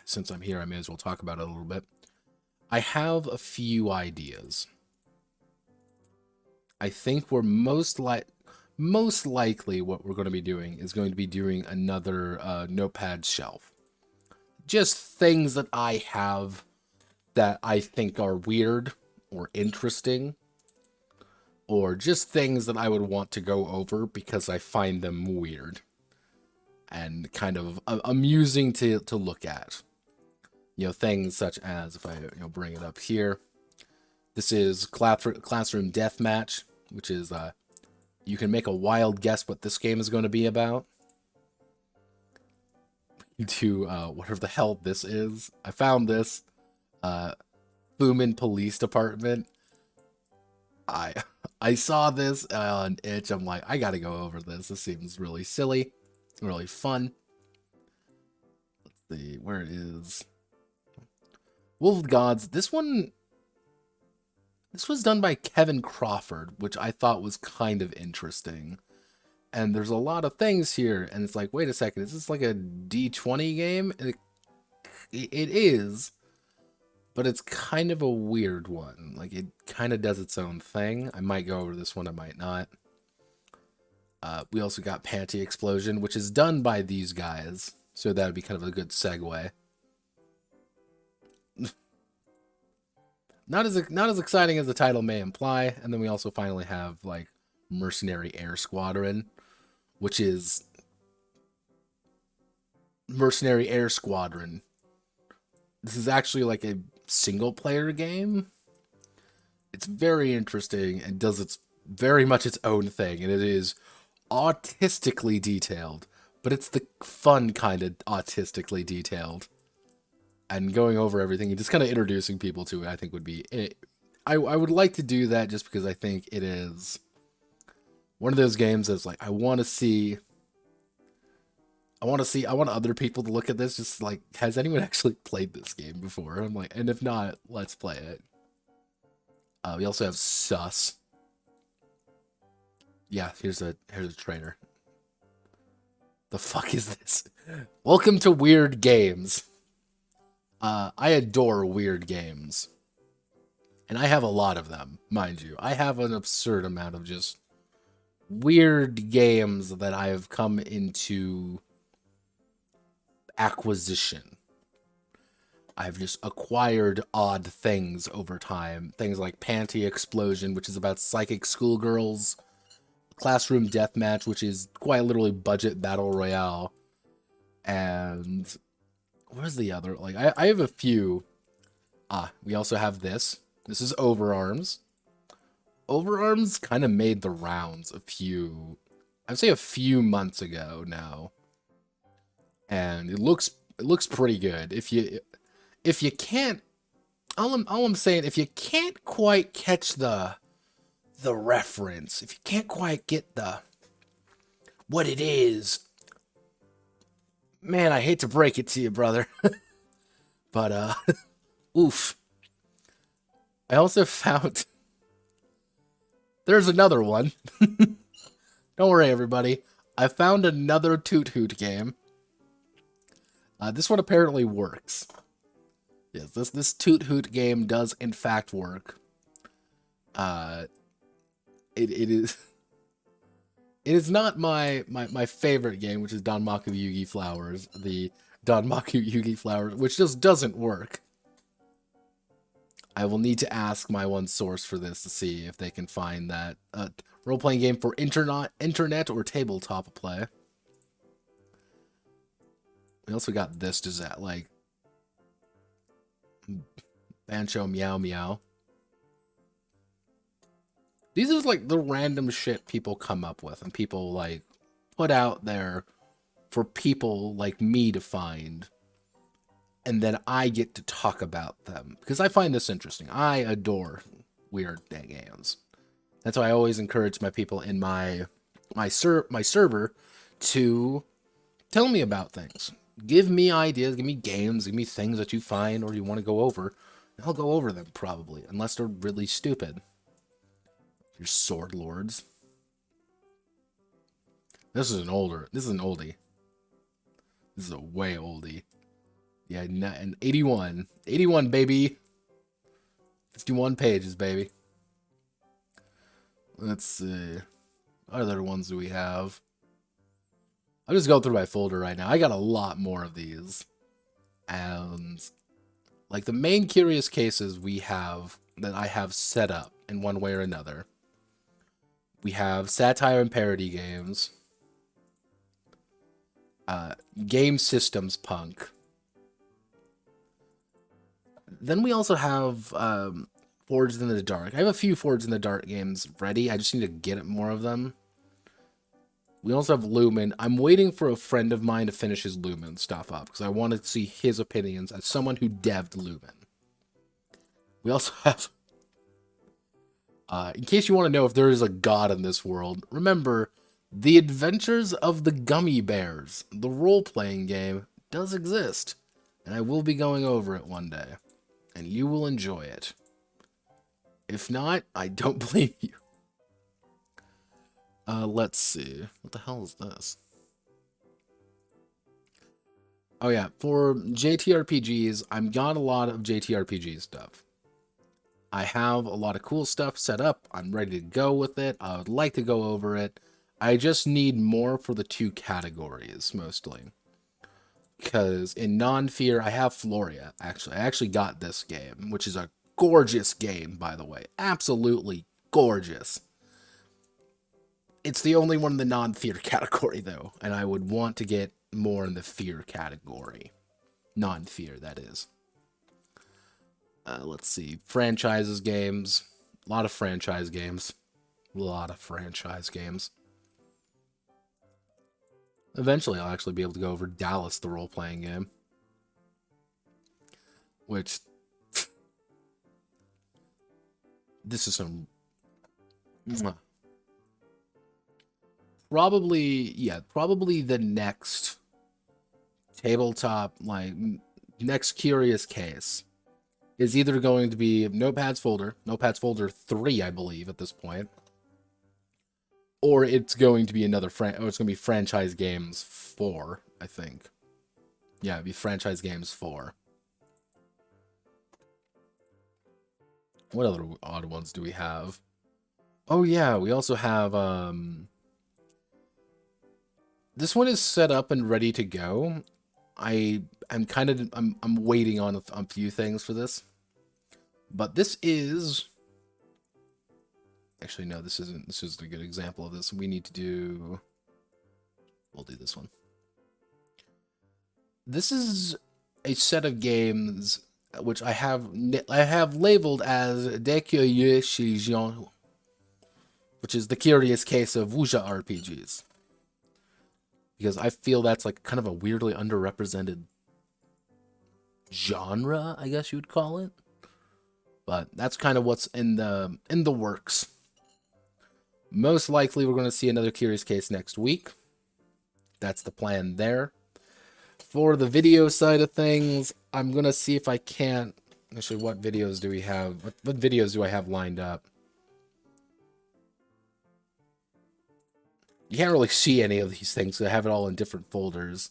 since I'm here, I may as well talk about it a little bit. I have a few ideas. I think we're most likely what we're going to be doing is going to be doing another notepad shelf. Just things that I have that I think are weird or interesting, or just things that I would want to go over because I find them weird and kind of amusing to look at. Things such as, if I bring it up here, this is Classroom Deathmatch, which is you can make a wild guess what this game is going to be about. To whatever the hell this is. I found this Fumin Police Department. I saw this on Itch. I'm like, I gotta go over this. This seems really silly, really fun. Let's see, where it is. Wolf Gods. This was done by Kevin Crawford, which I thought was kind of interesting. And there's a lot of things here, and it's like, wait a second, is this like a D20 game? And it is, but it's kind of a weird one. It kind of does its own thing. I might go over this one, I might not. We also got Panty Explosion, which is done by these guys, so that would be kind of a good segue. Not as exciting as the title may imply. And then we also finally have Mercenary Air Squadron, which is Mercenary Air Squadron. This is actually a single player game. It's very interesting and does very much its own thing, and it is autistically detailed, but it's the fun kind of autistically detailed. And going over everything and just kind of introducing people to it, I think would be it. I would like to do that just because I think it is one of those games that's I want other people to look at this, just has anyone actually played this game before? I'm and if not, let's play it. We also have Sus. Yeah, here's a trailer. The fuck is this? Welcome to Weird Games. I adore weird games. And I have a lot of them, mind you. I have an absurd amount of just weird games that I have come into acquisition. I've just acquired odd things over time. Things like Panty Explosion, which is about psychic schoolgirls. Classroom Deathmatch, which is quite literally budget battle royale. And where's the other? Like, I have a few. We also have this. This is Overarms. Overarms kind of made the rounds I'd say a few months ago now. And it looks pretty good. If you can't, all I'm saying, if you can't quite catch the reference, if you can't quite get what it is, man, I hate to break it to you, brother. But oof. I also found there's another one. Don't worry, everybody. I found another Toot Hoot game. This one apparently works. Yes, this Toot Hoot game does in fact work. It is not my favorite game, which is Danmaku Yugi Flowers. The Danmaku Yugi Flowers, which just doesn't work. I will need to ask my one source for this to see if they can find that role-playing game for internet or tabletop play. We also got this, does that, like, Bancho Meow Meow. These are, like, the random shit people come up with and people, like, put out there for people like me to find. And then I get to talk about them. Because I find this interesting. I adore weird games. That's why I always encourage my people in my server to tell me about things. Give me ideas, give me games, give me things that you find or you want to go over. And I'll go over them, probably. Unless they're really stupid. You're sword lords. This is an oldie. This is a way oldie. Yeah, and 81. 81, baby. 51 pages, baby. Let's see. What other ones do we have? I'll just go through my folder right now. I got a lot more of these. And, like, the main curious cases we have that I have set up in one way or another. We have satire and parody games. Game systems punk. Then we also have Forged in the Dark. I have a few Forged in the Dark games ready. I just need to get more of them. We also have Lumen. I'm waiting for a friend of mine to finish his Lumen stuff up, because I want to see his opinions as someone who devved Lumen. We also have... in case you want to know if there is a god in this world, remember, The Adventures of the Gummy Bears, the role-playing game, does exist. And I will be going over it one day. And you will enjoy it. If not, I don't blame you. Let's see. What the hell is this? Oh yeah, for JTRPGs, I've got a lot of JTRPG stuff. I have a lot of cool stuff set up. I'm ready to go with it. I would like to go over it. I just need more for the two categories, mostly. Because in non-fear, I have Floria, actually. I actually got this game, which is a gorgeous game, by the way. Absolutely gorgeous. It's the only one in the non-fear category, though. And I would want to get more in the fear category. Non-fear, that is. Let's see. Franchises games. A lot of franchise games. Eventually, I'll actually be able to go over Dallas, the role-playing game. Which... this is some... Probably the next tabletop, like, next curious case is either going to be Notepads Folder 3, I believe, at this point. Or it's going to be it's going to be Franchise Games 4, I think. Yeah, it'd be Franchise Games 4. What other odd ones do we have? Oh yeah, we also have this one is set up and ready to go. I'm waiting on a few things for this. But this is actually no, this isn't. This is a good example of this. We need to do. We'll do this one. This is a set of games which I have labeled as De Curieux Shijian, which is the curious case of wuxia RPGs. Because I feel that's like kind of a weirdly underrepresented genre, I guess you would call it. But that's kind of what's in the works. Most likely we're going to see another curious case next week. That's the plan there. For the video side of things, I'm going to see if I can't... Actually, what videos do we have? What videos do I have lined up? You can't really see any of these things, so I have it all in different folders.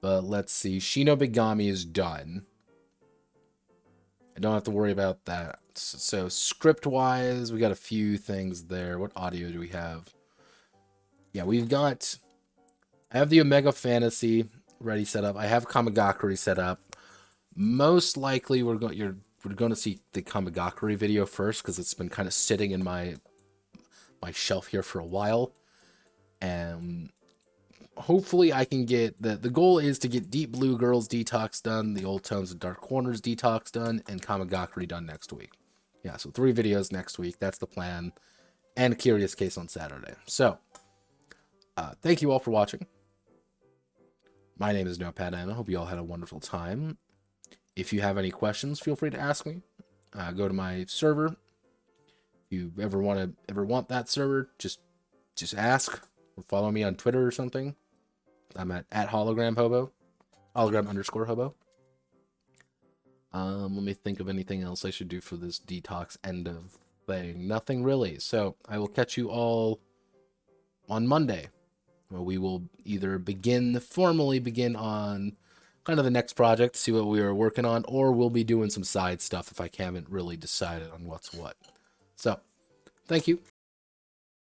But let's see. Shinobigami is done. I don't have to worry about that. So script-wise, we got a few things there. What audio do we have? Yeah, we've got... I have the Omega Fantasy ready set up. I have Kamigakuri set up. Most likely, we're going to see the Kamigakuri video first because it's been kind of sitting in my shelf here for a while, and hopefully I can get the goal is to get Deep Blue Girls Detox done, the Old Tones and Dark Corners Detox done, and Kamigakuri done next week. Yeah, so 3 videos next week. That's the plan, and Curious Case on Saturday. So, thank you all for watching. My name is Notepad, and I hope you all had a wonderful time. If you have any questions, feel free to ask me. Go to my server. If you ever want that server, just ask or follow me on Twitter or something. I'm at @hologramhobo, hologram_hobo. Let me think of anything else I should do for this detox end of thing. Nothing really. So I will catch you all on Monday, where we will either formally begin on kind of the next project, see what we are working on, or we'll be doing some side stuff if I haven't really decided on what's what. So, thank you.